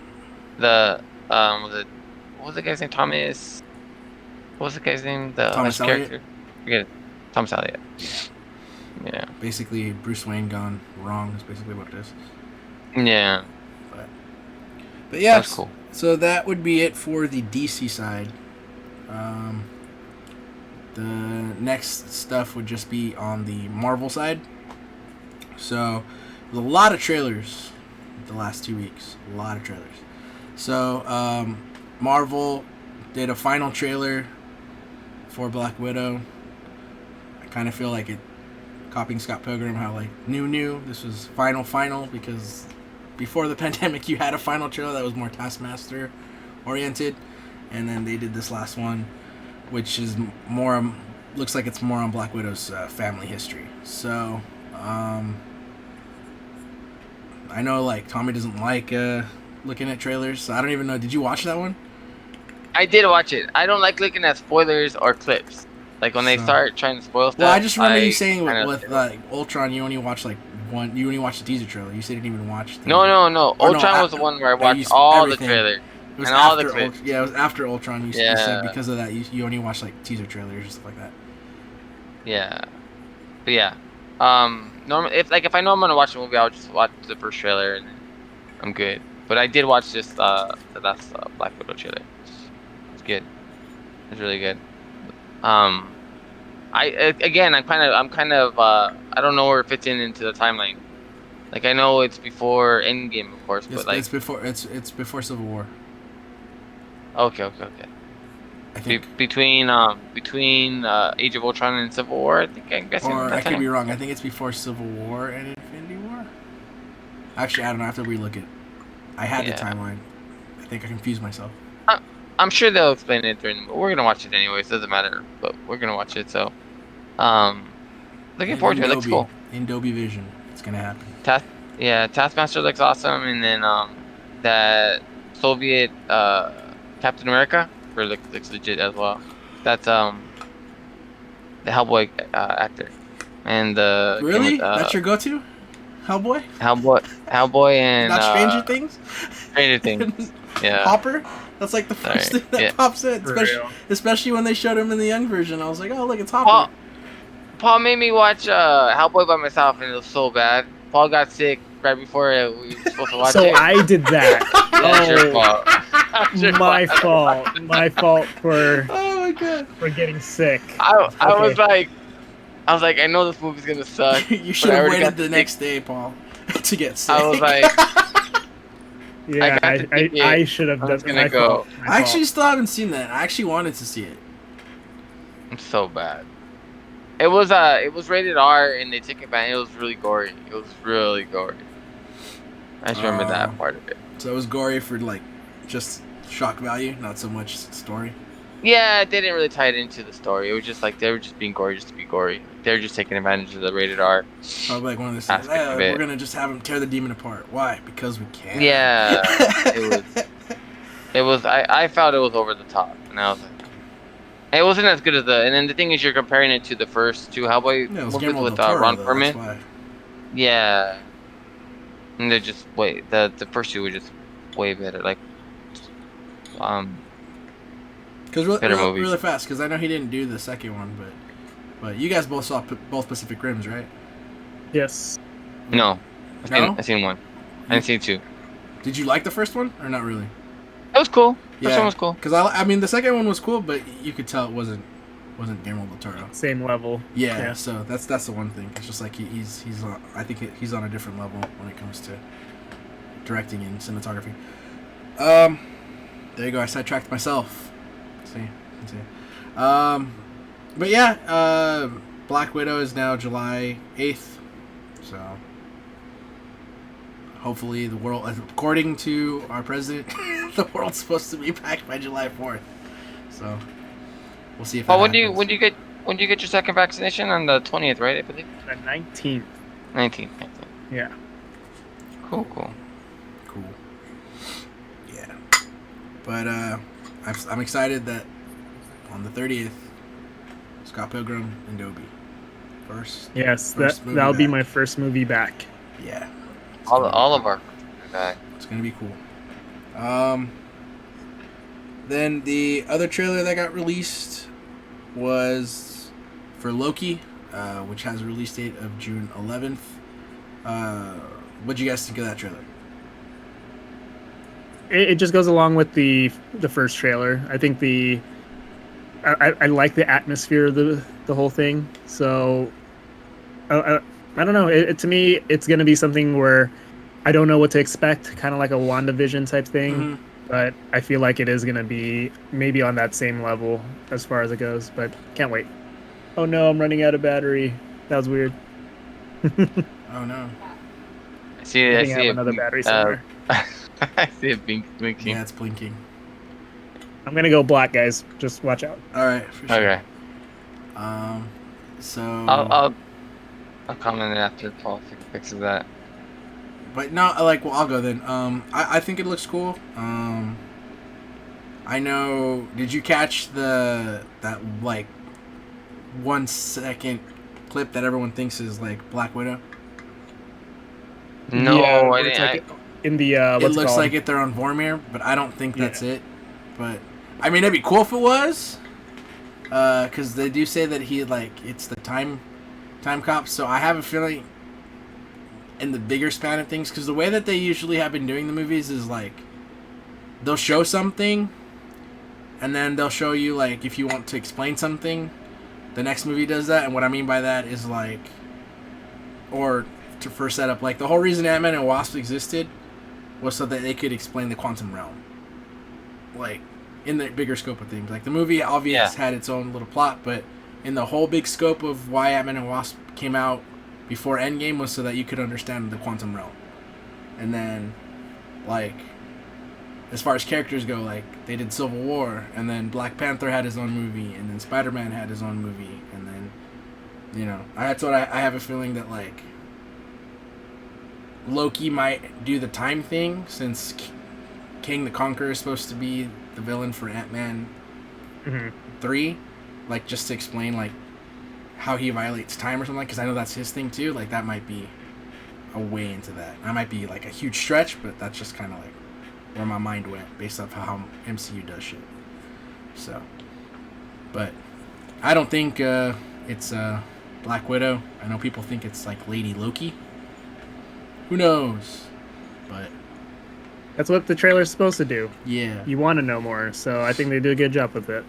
What was the guy's name? Thomas. What was the guy's name? The Thomas Hush Elliott? character. Forget it. Thomas Elliott. Yeah. Basically, Bruce Wayne gone wrong is basically what it is. Yeah. But yeah, that's cool. So that would be it for the DC side. The next stuff would just be on the Marvel side. So there's a lot of trailers the last 2 weeks. A lot of trailers. So Marvel did a final trailer for Black Widow. I kind of feel like it copying Scott Pilgrim, how new. This was final because before the pandemic you had a final trailer that was more Taskmaster oriented, and then they did this last one, which is more looks like it's more on Black Widow's family history. So I know Tommy doesn't like looking at trailers, so I don't even know. Did you watch that one? I did watch it. I don't like looking at spoilers or clips. When they start trying to spoil stuff. Well, I just remember you saying with Ultron, you only watched one. You only watched the teaser trailer. You said you didn't even watch. No. Ultron was the one where I watched all everything. The trailers and all the clips. It was after Ultron. You said because of that you only watched teaser trailers and stuff like that. Yeah, but yeah. Normally, if I know I'm gonna watch a movie, I'll just watch the first trailer and I'm good. But I did watch this the last Black Widow trailer. It's good. It's really good. I'm kind of I don't know where it fits into the timeline. I know it's before Endgame, of course, but it's before Civil War. Okay. I think between Age of Ultron and Civil War, I'm guessing. Or I could be wrong. I think it's before Civil War and Infinity War. Actually, I don't know. I have to relook it. I had the timeline. I think I confused myself. I'm sure they'll explain it during. We're gonna watch it anyways. It doesn't matter, but we're gonna watch it. So, looking forward to it. It looks cool. In Dolby Vision, it's gonna happen. Taskmaster looks awesome, and then that Soviet Captain America looks legit as well. That's the Hellboy actor, and the Really? That's your go-to, Hellboy? Hellboy and Not Stranger Things? Stranger Things. Yeah. Hopper? That's like the first Sorry. thing that Yeah. pops in, For especially, real. especially when they showed him in the young version. I was like, oh, look, it's Paul, Hopper. Paul made me watch Hellboy by myself, and it was so bad. Paul got sick right before we were supposed to watch So it. I did that. That's your Oh, fault. That's your my fault. fault. My fault for Oh my god. getting sick. I Okay. was like, I know this movie's gonna suck. You but should I have already waited got the sick. next day, Paul, to get sick. I was like, Yeah, got the ticket. I should have I done was that. gonna My go. fault. My I actually fault. still haven't seen that. I actually wanted to see it. I'm so bad. It was rated R, and they took it back. It was really gory. It was really gory. I just remember that part of it. So it was gory for like just shock value, not so much story. Yeah, they didn't really tie it into the story. It was just like they were just being gory just to be gory. They were just taking advantage of the rated R. Probably like one of those things. Aspect of it. We're gonna just have him tear the demon apart. Why? Because we can. Yeah, it was. I felt it was over the top, and I was like, it wasn't as good as the. And then the thing is, you're comparing it to the first two Hellboy Yeah, it was movies Guillermo with del Toro, Ron though, Perlman. that's why. Yeah, and they're just the first two were just way better. Like, Because really, better really, movies. really fast, because I know he didn't do the second one, but you guys both saw both Pacific Rims, right? Yes. no, No? I seen one. I didn't see two. Did you like the first one or not really? It was cool. First one was cool. Because I mean the second one was cool, but you could tell it wasn't Guillermo del Toro. Same level. Yeah, so that's the one thing. It's just like he's on, I think he's on a different level when it comes to directing and cinematography. There you go. I sidetracked myself. See. But yeah, Black Widow is now July 8th, so hopefully the world, according to our president, the world's supposed to be back by July 4th. So we'll see if. Oh, that when do you happens. get your second vaccination? On the 20th, right? I believe. The 19th. 19th. Yeah. Cool. Cool. Yeah. But I'm excited that on the 30th, Scott Pilgrim and Dobie. Yes, first movie that'll be back. my first movie back. Yeah. All of our back. It's gonna be cool. Then the other trailer that got released was for Loki, which has a release date of June 11th. What'd you guys think of that trailer? It just goes along with the first trailer. I think I like the atmosphere of the whole thing. So I don't know. To me, it's gonna be something where I don't know what to expect, kind of like a WandaVision type thing. Mm-hmm. But I feel like it is gonna be maybe on that same level as far as it goes. But can't wait. Oh no, I'm running out of battery. That was weird. Oh no. I see I think I have another battery somewhere. I see it blinking. Yeah, it's blinking. I'm gonna go black, guys. Just watch out. All right. For sure. Okay. So. I'll comment after Paul fixes that. But no, well, I'll go then. I think it looks cool. I know. Did you catch that like 1 second clip that everyone thinks is like Black Widow? No, Yeah, I where it's didn't. like in the It what's looks called? like they're on Vormir, but I don't think that's it. But I mean, it'd be cool if it was, because they do say that it's the time cop. So I have a feeling in the bigger span of things, because the way that they usually have been doing the movies is like they'll show something, and then they'll show you like if you want to explain something, the next movie does that. And what I mean by that is like, or to first set up, like the whole reason Ant-Man and Wasp existed was so that they could explain the quantum realm, like in the bigger scope of things. Like the movie obviously had its own little plot, but in the whole big scope of why Ant-Man and Wasp came out before Endgame was so that you could understand the quantum realm. And then, like, as far as characters go, like they did Civil War, and then Black Panther had his own movie, and then Spider-Man had his own movie, and then, you know, that's what I have a feeling that like Loki might do the time thing, since King the Conqueror is supposed to be the villain for Ant-Man 3, like just to explain like how he violates time or something, because I know that's his thing too. Like that might be a way into that. That might be like a huge stretch, but that's just kind of like where my mind went based off how MCU does shit. So, but I don't think it's Black Widow. I know people think it's like Lady Loki. Who knows? But That's what the trailer's supposed to do. yeah, You want to know more, so I think they do a good job with it.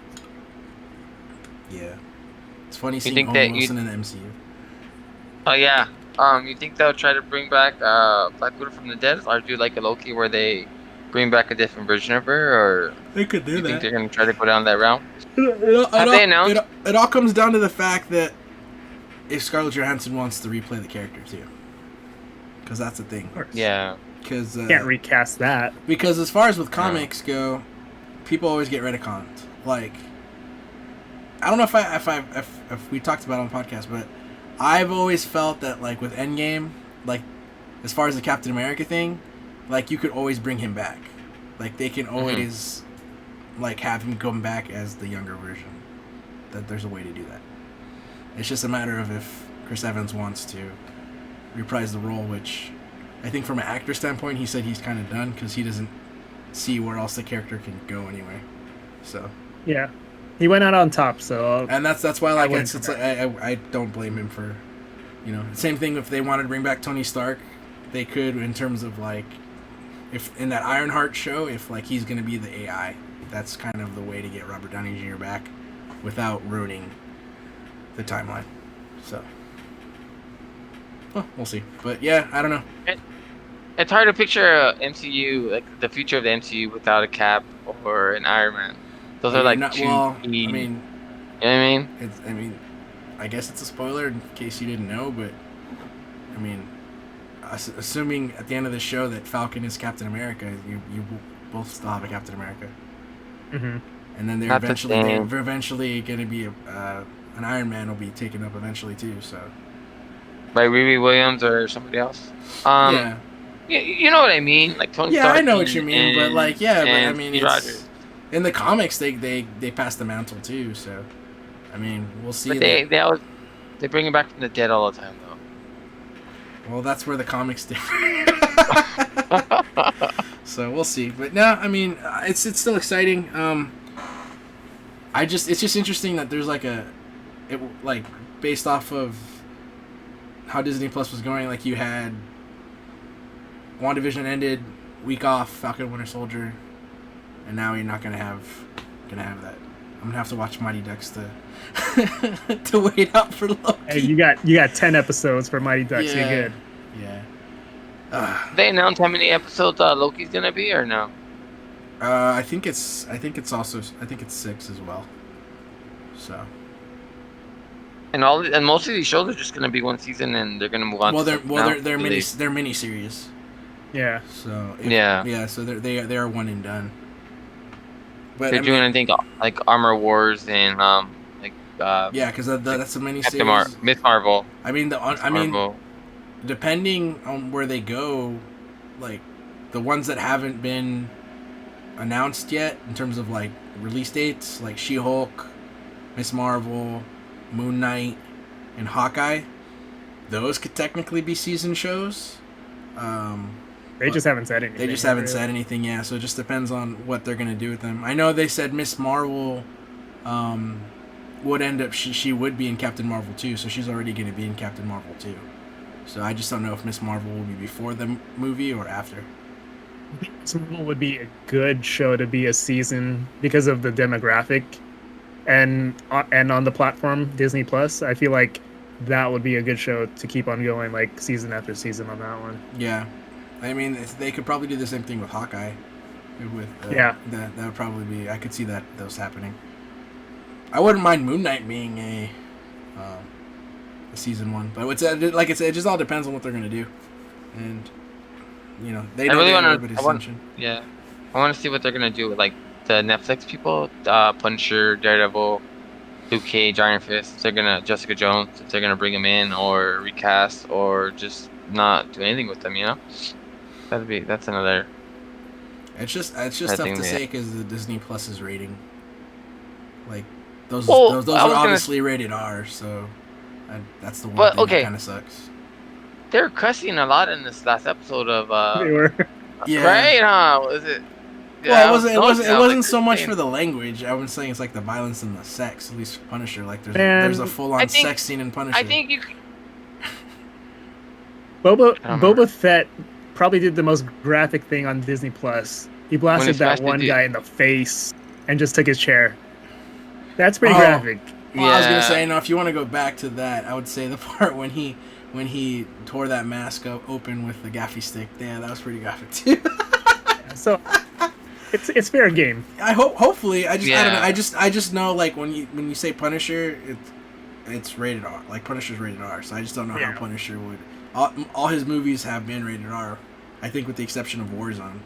yeah. It's funny seeing think Owen that Wilson in the MCU. Oh yeah. You think they'll try to bring back Black Widow from the dead, or do like a Loki where they bring back a different version of her, or They could do you think that. they're gonna try to go down that route? Have they announced? It all comes down to the fact that if Scarlett Johansson wants to replay the character too, because that's the thing. Yeah. Because Can't recast that. because as far as with comics go, people always get retconned. Like, I don't know if we talked about it on the podcast, but I've always felt that like with Endgame, like as far as the Captain America thing, like you could always bring him back. Like they can always like have him come back as the younger version. That there's a way to do that. It's just a matter of if Chris Evans wants to reprise the role, which I think from an actor standpoint, he said he's kind of done because he doesn't see where else the character can go anyway. So Yeah. He went out on top, so and that's why like wouldn't it's like I don't blame him for, you know, same thing if they wanted to bring back Tony Stark, they could in terms of like if in that Ironheart show, if like he's gonna be the AI, that's kind of the way to get Robert Downey Jr. back without ruining the timeline. So well, we'll see. But yeah, I don't know. It's hard to picture MCU, like the future of the MCU, without a Cap or an Iron Man. Those are like two. Well, I key- mean, you know what I mean? I guess it's a spoiler in case you didn't know, but I mean, assuming at the end of the show that Falcon is Captain America, you both still have a Captain America, Mhm. and then they're Not the same. eventually going to be an Iron Man will be taken up eventually too. So By Riri Williams or somebody else. yeah, You know what I mean? Like Tony yeah, Stark I know what you mean, but like yeah, but I and mean, Steve it's, Rogers. in the comics they pass the mantle too. So I mean, we'll see. But they bring him back from the dead all the time though. Well, that's where the comics differ. So we'll see. But no, I mean, it's still exciting. It's just interesting that there's like like based off of how Disney Plus was going. Like you had WandaVision ended, week off, Falcon Winter Soldier, and now you're not gonna have that. I'm gonna have to watch Mighty Ducks to to wait out for Loki. Hey, you got 10 episodes for Mighty Ducks. Yeah. You're good. Yeah. They announced how many episodes Loki's gonna be or no? I think it's 6 as well. So. And most of these shows are just gonna be one season and they're gonna move on. Well, to they're mini series. Yeah. So Yeah. So they are one and done. But they're doing, I think, like Armor Wars and yeah, because that's a mini Captain series. Miss Marvel. I mean Marvel. depending on where they go, like the ones that haven't been announced yet in terms of like release dates, like She-Hulk, Miss Marvel, Moon Knight, and Hawkeye, those could technically be season shows. They just haven't said anything. They just haven't said anything, yeah. So it just depends on what they're gonna do with them. I know they said Miss Marvel would end up she would be in Captain Marvel 2, so she's already gonna be in Captain Marvel 2. So I just don't know if Miss Marvel will be before the movie or after. Miss Marvel would be a good show to be a season because of the demographic, and on the platform Disney Plus. I feel like that would be a good show to keep on going, like season after season on that one. Yeah, I mean they could probably do the same thing with Hawkeye. With Yeah. that would probably be. I could see those happening. I wouldn't mind Moon Knight being a season 1, but it's like I said, it just all depends on what they're gonna do, and you know they I know really everybody's want. attention. Yeah, I want to see what they're gonna do with like the Netflix people, Punisher, Daredevil, Luke Cage, Iron Fist. If they're gonna Jessica Jones. If they're gonna bring him in or recast or just not do anything with them, you know. That's another. It's just tough to say because the Disney Plus's rating, like those Well, are I was gonna- obviously rated R. So That's the one But, thing okay. that kind of sucks. They're cussing a lot in this last episode of They were. Yeah. right? Huh? Was it? Well, I was it noticing, I was wasn't like, so much dang. for the language. I was saying it's like the violence and the sex. At least Punisher, like Man, there's a full on I think- sex scene in Punisher. I think you. Boba I don't remember. Boba Fett probably did the most graphic thing on Disney Plus. He blasted that smashed the one dude. guy in the face and just took his chair. That's pretty Oh. graphic. Well, I was gonna Yeah. say, no. If you want to go back to that, I would say the part when he tore that mask open with the gaffy stick. Yeah, that was pretty graphic too. So it's fair game. I hopefully I don't know. Yeah. I just know like when you say Punisher, it's rated R. Like Punisher's rated R. So I just don't know Yeah. how Punisher would. All his movies have been rated R. I think with the exception of Warzone.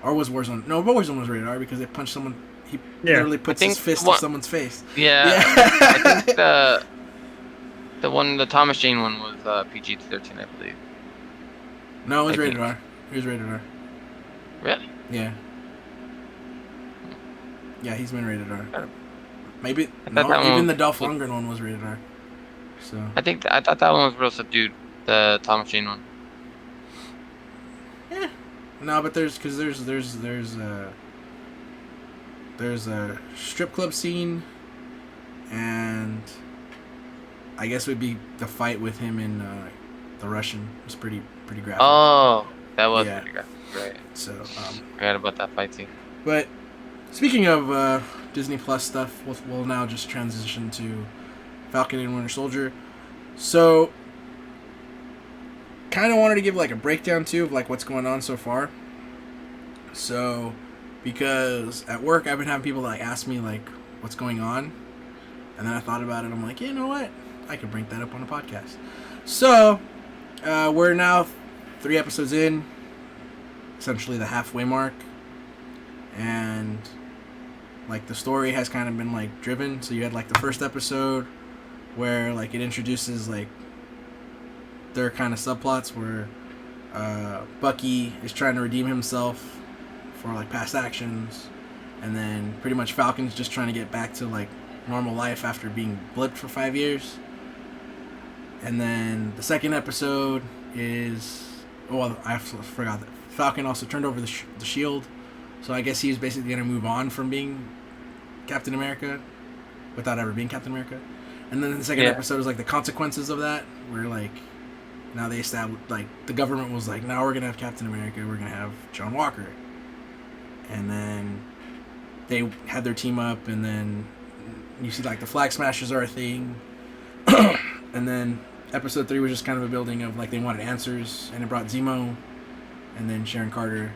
Or was Warzone? No, but Warzone was rated R because they punched someone. He literally puts his fist in someone's face. Yeah. I think the Thomas Jane one was PG-13, I believe. No, it was I rated think- R. It was rated R. Really? Yeah. Yeah, he's been rated R. Maybe thought no, that even one- the Dolph Lundgren one was rated R. So I thought that one was real subdued. The Thomas Jane one. no, but there's a strip club scene, and I guess it would be the fight with him and the Russian. It was pretty graphic. Oh, that was Yeah. pretty good. Right. So, Forgot about that fight scene. but speaking of Disney Plus stuff, we'll now just transition to Falcon and Winter Soldier. So, kind of wanted to give like a breakdown too of like what's going on so far. So, because at work I've been having people like ask me like what's going on, and then I thought about it. I'm like, you know what? I could bring that up on a podcast. So, we're now 3 episodes in, essentially the halfway mark, and like the story has kind of been like driven. So you had like the first episode where like it introduces like their kind of subplots where Bucky is trying to redeem himself for like past actions, and then pretty much Falcon's just trying to get back to like normal life after being blipped for 5 years. And then the second episode is I forgot that Falcon also turned over the shield, so I guess he's basically gonna move on from being Captain America without ever being Captain America. And then the second episode is like the consequences of that, where like now they established like the government was like, now we're gonna have Captain America, we're gonna have John Walker, and then they had their team up, and then you see like the Flag Smashers are a thing, and then episode 3 was just kind of a building of like they wanted answers, and it brought Zemo, and then Sharon Carter,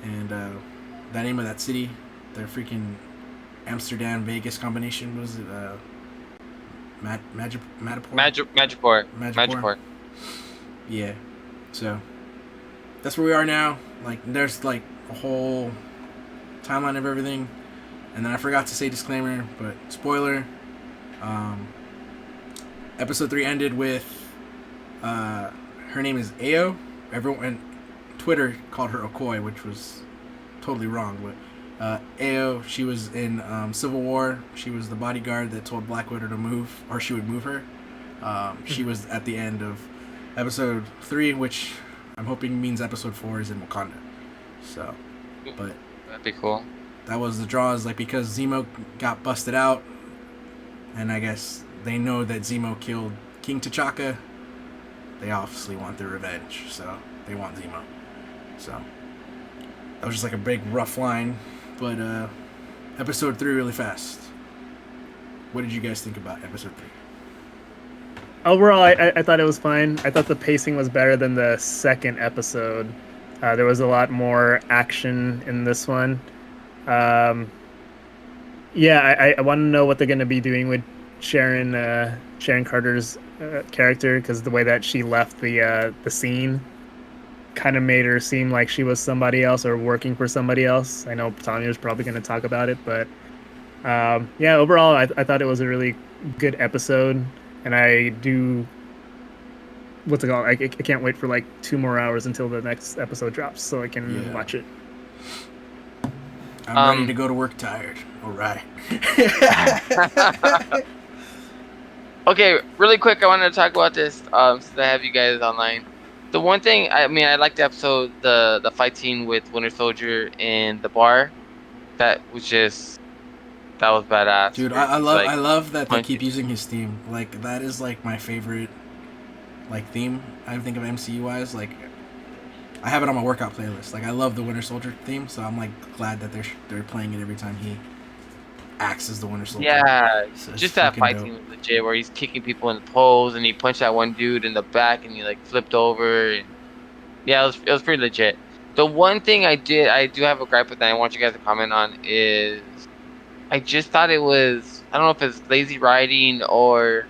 and the name of that city, their freaking Amsterdam Vegas combination was it Magiport. Yeah, so that's where we are now. Like there's like a whole timeline of everything, and then I forgot to say disclaimer, but spoiler. Episode 3 ended with her name is Ao. Everyone, Twitter called her Okoye, which was totally wrong. But Ao, she was in Civil War. She was the bodyguard that told Black Widow to move, or she would move her. She was at the end of episode 3, which I'm hoping means episode 4 is in Wakanda. So, but That'd be cool. that was the draws, like because Zemo got busted out, and I guess they know that Zemo killed King T'Chaka. They obviously want their revenge, so they want Zemo. So that was just like a big rough line, but episode 3 really fast. What did you guys think about episode 3? Overall, I thought it was fine. I thought the pacing was better than the second episode. There was a lot more action in this one. I want to know what they're going to be doing with Sharon Carter's character, because the way that she left the scene kind of made her seem like she was somebody else or working for somebody else. I know Tanya's probably going to talk about it, but overall, I thought it was a really good episode, and I do. What's it called? I can't wait for like 2 more hours until the next episode drops so I can watch it. I'm ready to go to work tired. All right. Okay, really quick, I wanted to talk about this since I have you guys online. The one thing, I mean, I liked the episode, the fight scene with Winter Soldier in the bar. That was badass. Dude, where I he's, love like, I love that they punching. keep using his theme. Like that is like my favorite like theme. I think of MCU wise. Like I have it on my workout playlist. Like I love the Winter Soldier theme, so I'm like glad that they're playing it every time he acts as the Winter Soldier. Yeah, So it's just that fucking fight dope. scene was legit, where he's kicking people in the pose, and he punched that one dude in the back, and he like flipped over. And yeah, it was pretty legit. The one thing I do have a gripe with that I want you guys to comment on is I just thought it was, I don't know if it's lazy writing or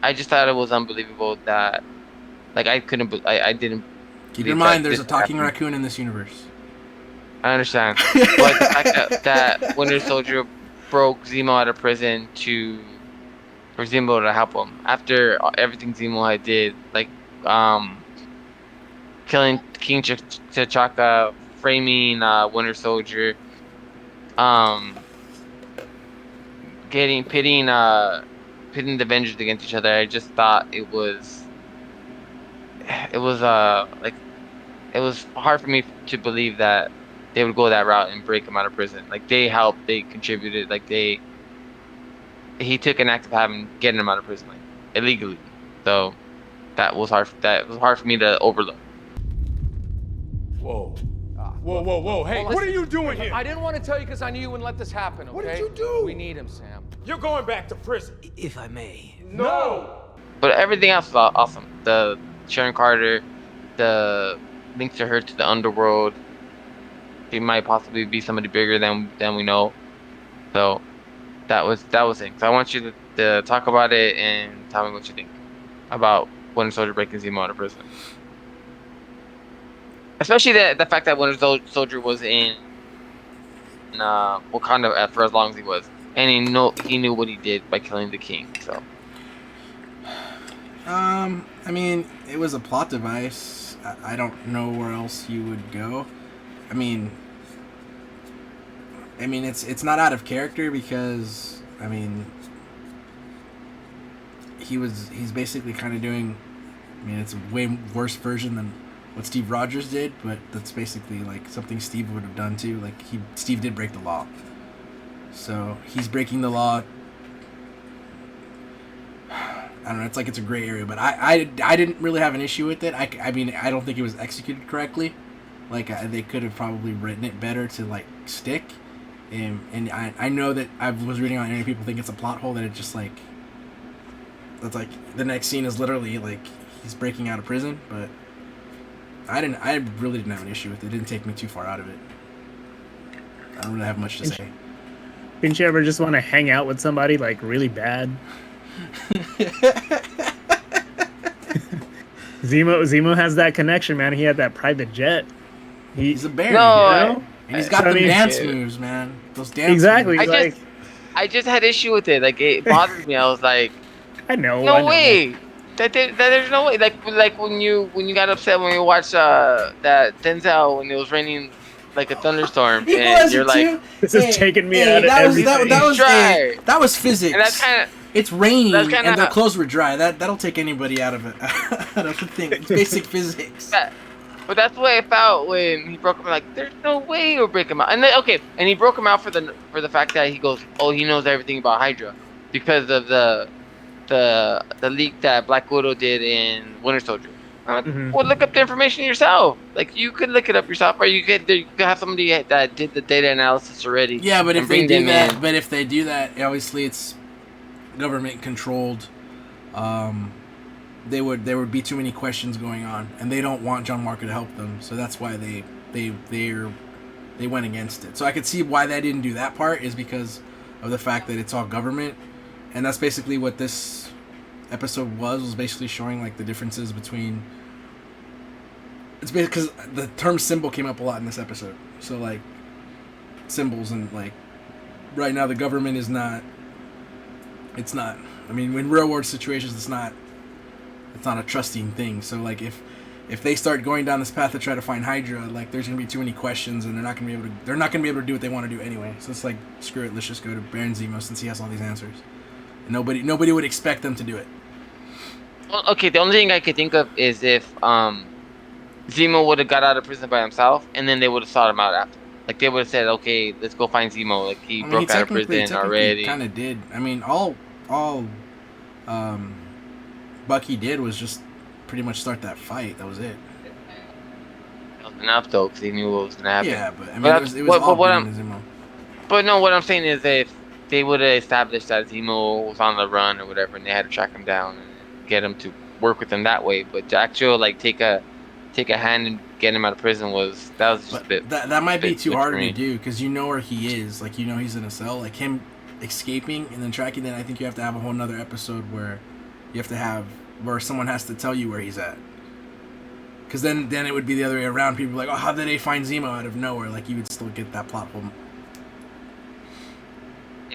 I just thought it was unbelievable that, like, I didn't. Keep believe in mind, that there's a this talking happened. raccoon in this universe. I understand, but the fact that Winter Soldier broke Zemo out of prison for Zemo to help him after everything Zemo had did, like, killing King T'Chaka, framing Winter Soldier, um, pitting the Avengers against each other. I just thought it was like, it was hard for me to believe that they would go that route and break him out of prison. Like, they helped, they contributed, like he took an act of getting him out of prison, like, illegally. So that was hard for me to overlook. Whoa. Whoa. Hey, what are you doing here? I didn't want to tell you because I knew you wouldn't let this happen, okay? What did you do? We need him, Sam. You're going back to prison. If I may. No! But everything else was awesome. The Sharon Carter, the links to her to the underworld. She might possibly be somebody bigger than we know. So that was it. So I want you to talk about it and tell me what you think about Winter Soldier breaking Zemo out of prison. Especially the fact that Winter Soldier was in Wakanda for as long as he was, and he knew what he did by killing the king. So. I mean, it was a plot device. I don't know where else you would go. I mean, it's not out of character because he's basically kind of doing. I mean, it's a way worse version than what Steve Rogers did, but that's basically like something Steve would have done too. Like Steve did break the law, so he's breaking the law. I don't know. It's like it's a gray area, but I didn't really have an issue with it. I mean, I don't think it was executed correctly. Like they could have probably written it better to like stick. And I know that I was reading on internet, people think it's a plot hole, that it just like that's like the next scene is literally like he's breaking out of prison, but I really didn't have an issue with it. It didn't take me too far out of it. I don't really have much to say. Didn't you ever just want to hang out with somebody like really bad? Zemo has that connection, man. He had that private jet. He's a bear, No, and he's got the dance moves, man. Those dance exactly. moves. I just had issue with it. Like, it bothered me. I was like, I know. no way. That there's no way. Like when you got upset when you watched that Denzel when it was raining like a thunderstorm, and you're like, this is taking me out of everything. That was physics. And that's kind of. It's raining and their clothes were dry. That'll take anybody out of it. Out of the thing. It's basic physics. But that's the way I felt when he broke him. Like, there's no way you'll break him out. And then, and he broke him out for the fact that he goes, oh, he knows everything about Hydra because of the leak that Black Widow did in Winter Soldier. Well, look up the information yourself. Like, you could look it up yourself, or you could have somebody that did the data analysis already. Yeah, but if they do that, obviously it's government controlled. There would be too many questions going on, and they don't want John Walker to help them, so that's why they went against it. So I could see why they didn't do that part is because of the fact that it's all government, and that's basically what this episode was basically showing like the differences between. It's because the term symbol came up a lot in this episode, so like symbols and like right now the government is not. It's not. I mean, in real world situations, it's not a trusting thing. So like if they start going down this path to try to find Hydra, like there's gonna be too many questions, and they're not gonna be able to do what they want to do anyway. So it's like, screw it, let's just go to Baron Zemo since he has all these answers. Nobody would expect them to do it. Well, okay, the only thing I could think of is if Zemo would have got out of prison by himself, and then they would have sought him out after. Like they would have said, "Okay, let's go find Zemo." Like he broke out of prison already. Kind of did. I mean, all Bucky did was just pretty much start that fight. That was it. That was enough though, because he knew what was gonna happen. Yeah, but I mean, it was all Zemo. But no, what I'm saying is if they would have established that Zemo was on the run or whatever, and they had to track him down and get him to work with him that way, but to actually like take a hand and get him out of prison was just a bit. That might be too hard to do because you know where he is. Like you know he's in a cell. Like him escaping and then tracking. Then I think you have to have a whole nother episode where you have to have where someone has to tell you where he's at. Because then it would be the other way around. People are like, oh, how did they find Zemo out of nowhere? Like you would still get that plot hole.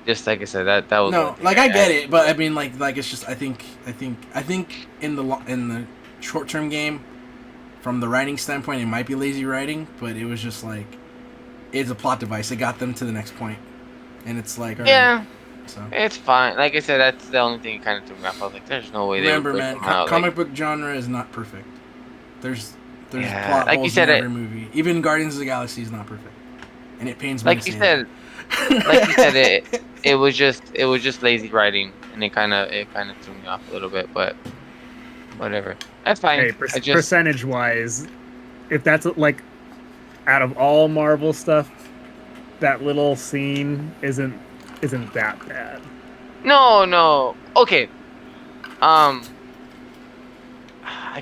Just like I said, that was no. Like I get it, but I mean, like it's just I think in the short term game, from the writing standpoint, it might be lazy writing, but it was just like it's a plot device. It got them to the next point, and it's like yeah, right, so it's fine. Like I said, that's the only thing that kind of threw me off. I was like, there's no way. Remember, they man, out, comic book genre is not perfect. There's yeah, plot like holes you said, in every movie. Even Guardians of the Galaxy is not perfect, and it pains me. Like you said. Like you said, it was just lazy writing, and it kind of threw me off a little bit, but whatever. That's fine. Hey, percentage wise, if that's like out of all Marvel stuff, that little scene isn't that bad. No. Okay. I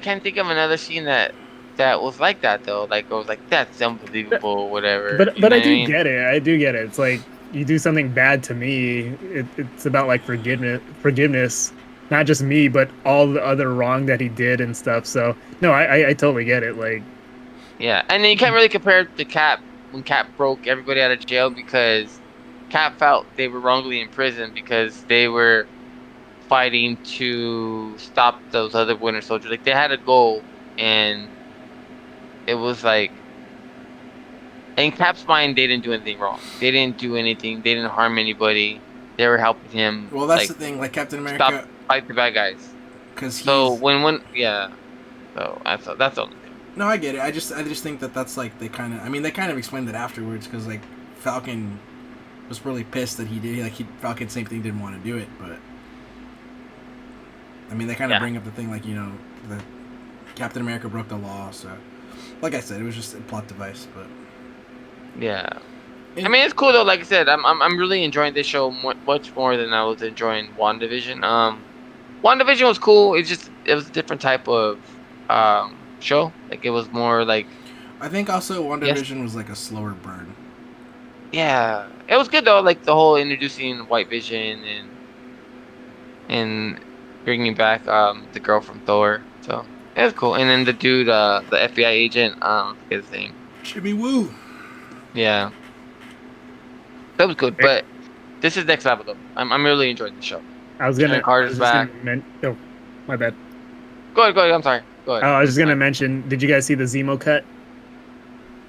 can't think of another scene that was like that though. Like I was like, that's unbelievable, whatever. But I do get it. I do get it. It's like you do something bad to me. It's about like forgiveness, not just me, but all the other wrong that he did and stuff. So no, I totally get it. Like, yeah, and then you can't really compare it to Cap when Cap broke everybody out of jail because Cap felt they were wrongly in prison because they were fighting to stop those other Winter Soldiers. Like they had a goal and. It was like, in Cap's mind, they didn't do anything wrong. They didn't do anything. They didn't harm anybody. They were helping him. Well, that's the thing. Like Captain America, stop fight the bad guys. Because yeah. So that's the only thing. No, I get it. I just think that's like they kind of explained it afterwards because like Falcon was really pissed that he did. Like Falcon same thing didn't want to do it, but I mean they kind of bring up the thing like that Captain America broke the law, so. Like I said, it was just a plot device, but yeah. I mean, it's cool though. Like I said, I'm really enjoying this show much more than I was enjoying WandaVision. WandaVision was cool. It was a different type of show. Like it was more like. I think also WandaVision was like a slower burn. Yeah, it was good though. Like the whole introducing White Vision and bringing back the girl from Thor. So. It was cool. And then the dude, the FBI agent, I forget his name. Jimmy Woo. Yeah. That was good, but this is next level though. I'm really enjoying the show. I was gonna. Carter's back. Oh, my bad. Go ahead. I'm sorry. Go ahead. I was just gonna mention. Did you guys see the Zemo cut?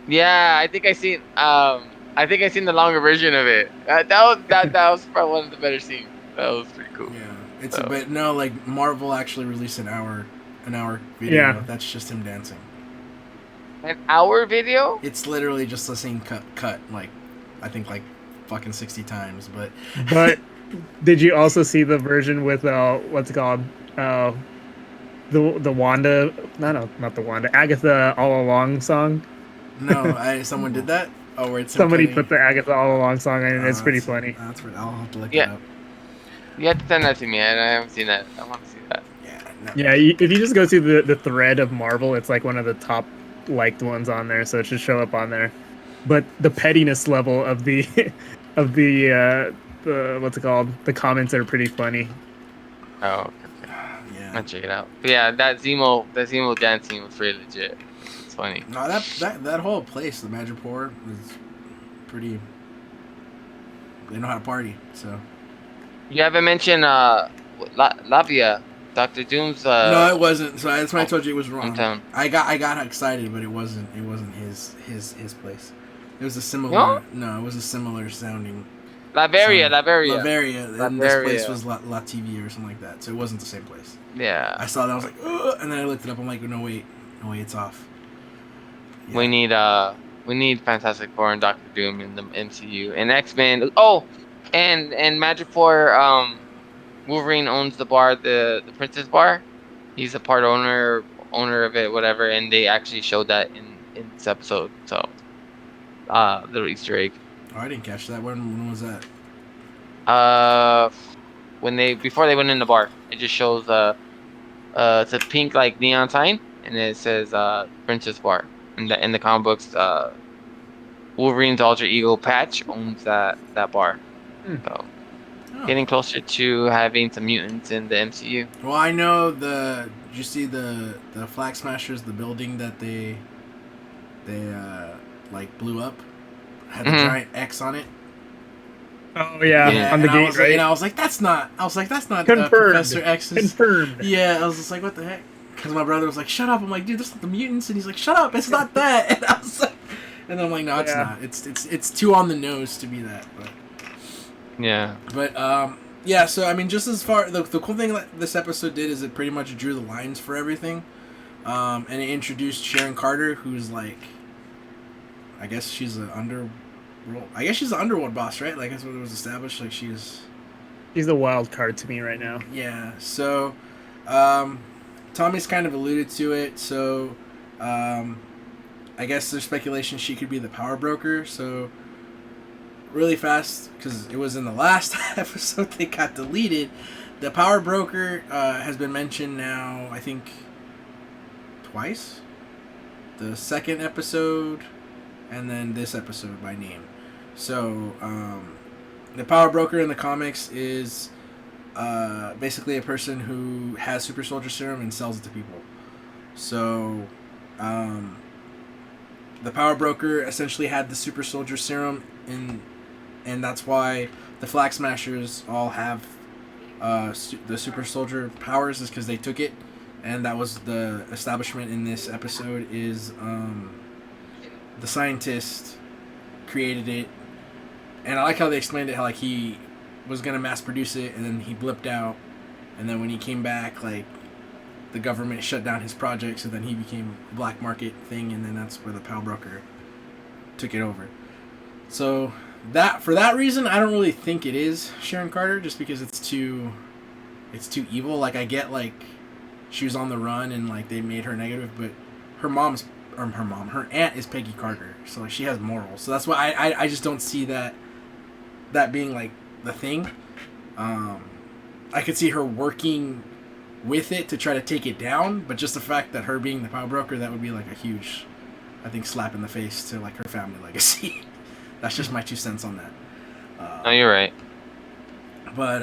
Yeah, I think I seen. I think I seen the longer version of it. That was probably one of the better scenes. That was pretty cool. Yeah, but no, like Marvel actually released an hour video. Yeah. That's just him dancing. An hour video? It's literally just the same cut like I think like fucking 60 times, but did you also see the version with what's it called? The Wanda, not the Wanda, Agatha All Along song? No, someone did that? Oh, where it's somebody put the Agatha All Along song in, and it's pretty funny. That's what I'll have to look it up. You have to send that to me. I haven't seen that. I want to see that. Yeah, if you just go through the thread of Marvel, it's like one of the top liked ones on there, so it should show up on there. But the pettiness level of the what's it called? The comments are pretty funny. Oh, okay. Yeah. I'll check it out. But yeah, that Zemo dancing was pretty legit. It's funny. No, that whole place, the Madripoor, is pretty. They know how to party, so. You haven't mentioned Lavia. Dr. Doom's no, it wasn't. So that's why I told you it was wrong. Hometown. I got excited, but it wasn't his place. It was a similar. No, it was a similar sounding. Latveria. And this place was La TV or something like that. So it wasn't the same place. Yeah. I saw that, I was like, ugh, and then I looked it up. I'm like, no wait, it's off. Yeah. We need Fantastic Four and Doctor Doom in the MCU and X-Men. Oh, and Magic Four. Wolverine owns the bar, the Princess Bar. He's a part owner of it, whatever. And they actually showed that in this episode. So, little Easter egg. Oh, I didn't catch that. When was that? Before they went in the bar, it just shows it's a pink like neon sign, and it says Princess Bar. In the comic books, Wolverine's alter ego Patch owns that bar. So, getting closer to having some mutants in the MCU. Well, I know did you see the Flag Smashers, the building that they like blew up, had a giant X on it. Oh yeah, on the gate, right? And I was like, that's not Confirmed. Professor X's. Confirmed. Yeah, I was just like, what the heck? Because my brother was like, shut up. I'm like, dude, that's not the mutants. And he's like, shut up, it's not that. And I was like, and I'm like, no, it's not. It's too on the nose to be that. But yeah. But yeah. So I mean, just as far the cool thing that this episode did is it pretty much drew the lines for everything, and it introduced Sharon Carter, who's like, I guess she's an underworld boss, right? Like that's what it was established. Like she's the wild card to me right now. Yeah. So, Tommy's kind of alluded to it. So, I guess there's speculation she could be the power broker. So, really fast, because it was in the last episode they got deleted. The power broker has been mentioned now, I think, twice. The second episode, and then this episode by name. So, the power broker in the comics is basically a person who has super soldier serum and sells it to people. So, the power broker essentially had the super soldier serum, and that's why the Flag Smashers all have the super soldier powers, is because they took it, and that was the establishment in this episode. Is the scientist created it, and I like how they explained it. How like he was gonna mass produce it, and then he blipped out, and then when he came back, like the government shut down his project, so then he became a black market thing, and then that's where the power broker took it over. So for that reason, I don't really think it is Sharon Carter, just because it's too evil. Like I get like she was on the run and like they made her negative, but her aunt is Peggy Carter, so like she has morals. So that's why I just don't see that being like the thing. I could see her working with it to try to take it down, but just the fact that her being the power broker, that would be like a huge, I think, slap in the face to like her family legacy. That's just my 2 cents on that. No, you're right. But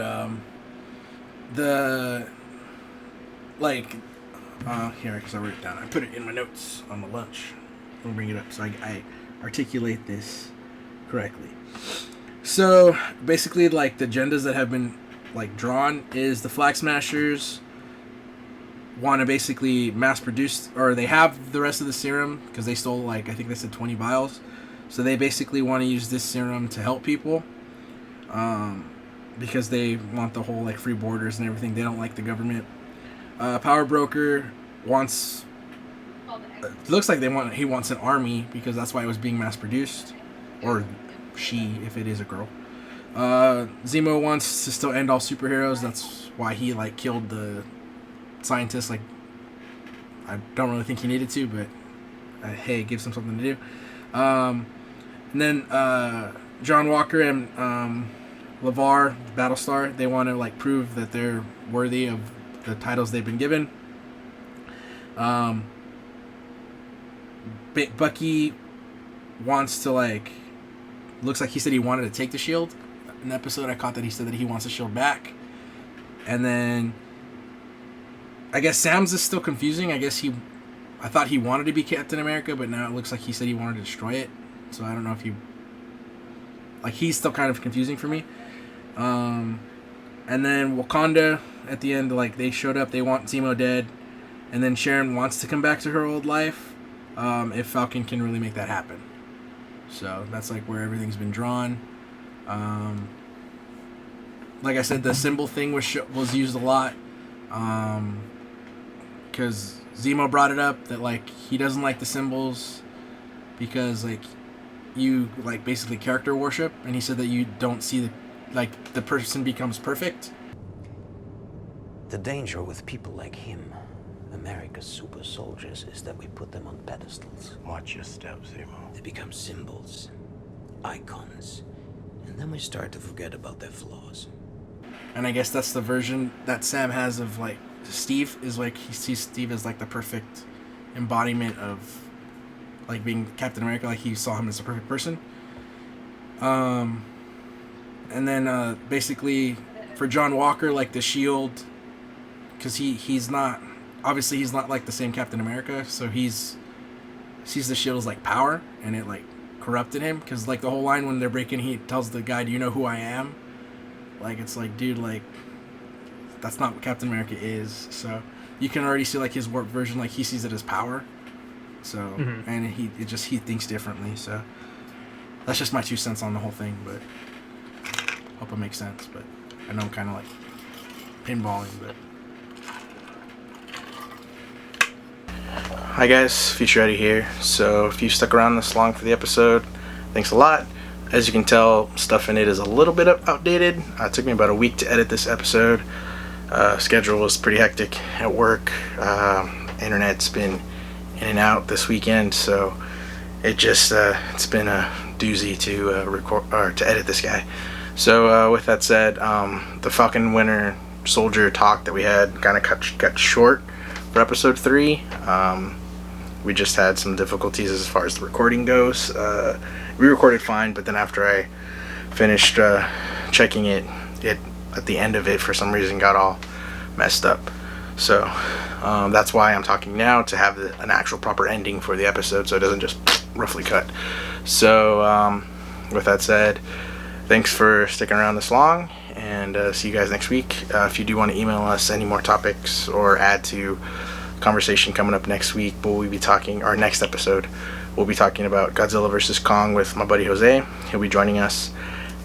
here, because I wrote it down. I put it in my notes on the lunch. Let me bring it up so I articulate this correctly. So basically, like the agendas that have been like drawn is the Flag Smashers want to basically mass produce, or they have the rest of the serum because they stole like I think they said 20 vials. So they basically want to use this serum to help people, because they want the whole like free borders and everything. They don't like the government. Power broker wants. It looks like he wants an army because that's why it was being mass produced, or she if it is a girl. Zemo wants to still end all superheroes. That's why he like killed the scientist. Like I don't really think he needed to, but hey, it gives him something to do. And then John Walker and LeVar, Battlestar, they want to like prove that they're worthy of the titles they've been given. Bucky wants to like, looks like he said he wanted to take the shield. In the episode I caught that he said that he wants the shield back. And then I guess Sam's is still confusing. I thought he wanted to be Captain America, but now it looks like he said he wanted to destroy it. So I don't know if he's still kind of confusing for me. And then Wakanda at the end, like they showed up, they want Zemo dead, and then Sharon wants to come back to her old life, if Falcon can really make that happen. So that's like where everything's been drawn. Like I said, the symbol thing was used a lot, because Zemo brought it up that like he doesn't like the symbols because like you like basically character worship, and he said that you don't see the person becomes perfect. The danger with people like him, America's super soldiers, is that we put them on pedestals. Watch your step, Zemo. They become symbols, icons, and then we start to forget about their flaws. And I guess that's the version that Sam has of like Steve, is like he sees Steve as like the perfect embodiment of like being Captain America, like he saw him as a perfect person. And then basically for John Walker, like the shield, because he's not like the same Captain America, so sees the shield as like power, and it like corrupted him, because like the whole line when they're breaking, he tells the guy, "Do you know who I am?" Like it's like, dude, like that's not what Captain America is. So you can already see like his warped version, like he sees it as power. So and he thinks differently. So that's just my 2 cents on the whole thing, but hope it makes sense. But I know I'm kind of like pinballing, but. Hi guys, Future Eddie here. So if you stuck around this long for the episode, thanks a lot. As you can tell, stuff in it is a little bit outdated. It took me about a week to edit this episode. Schedule was pretty hectic at work. Internet's been in and out this weekend, so it's been a doozy to record or to edit this guy. So with that said, the Falcon Winter Soldier talk that we had kind of got short for episode 3. We just had some difficulties as far as the recording goes. We recorded fine, but then after I finished checking it at the end of it for some reason got all messed up. So that's why I'm talking now, to have an actual proper ending for the episode, so it doesn't just roughly cut. So with that said, thanks for sticking around this long, and see you guys next week. If you do want to email us any more topics or add to conversation coming up next week, we'll be talking, our next episode, we'll be talking about Godzilla vs. Kong with my buddy Jose. He'll be joining us.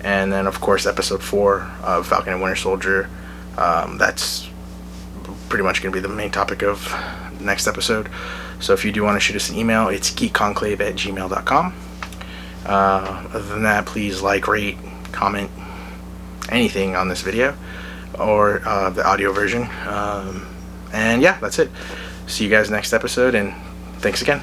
And then, of course, episode 4 of Falcon and Winter Soldier. That's pretty much going to be the main topic of the next episode. So if you do want to shoot us an email, it's geekconclave@gmail.com. Other than that, please like, rate, comment, anything on this video, or the audio version. And yeah, that's it. See you guys next episode, and thanks again.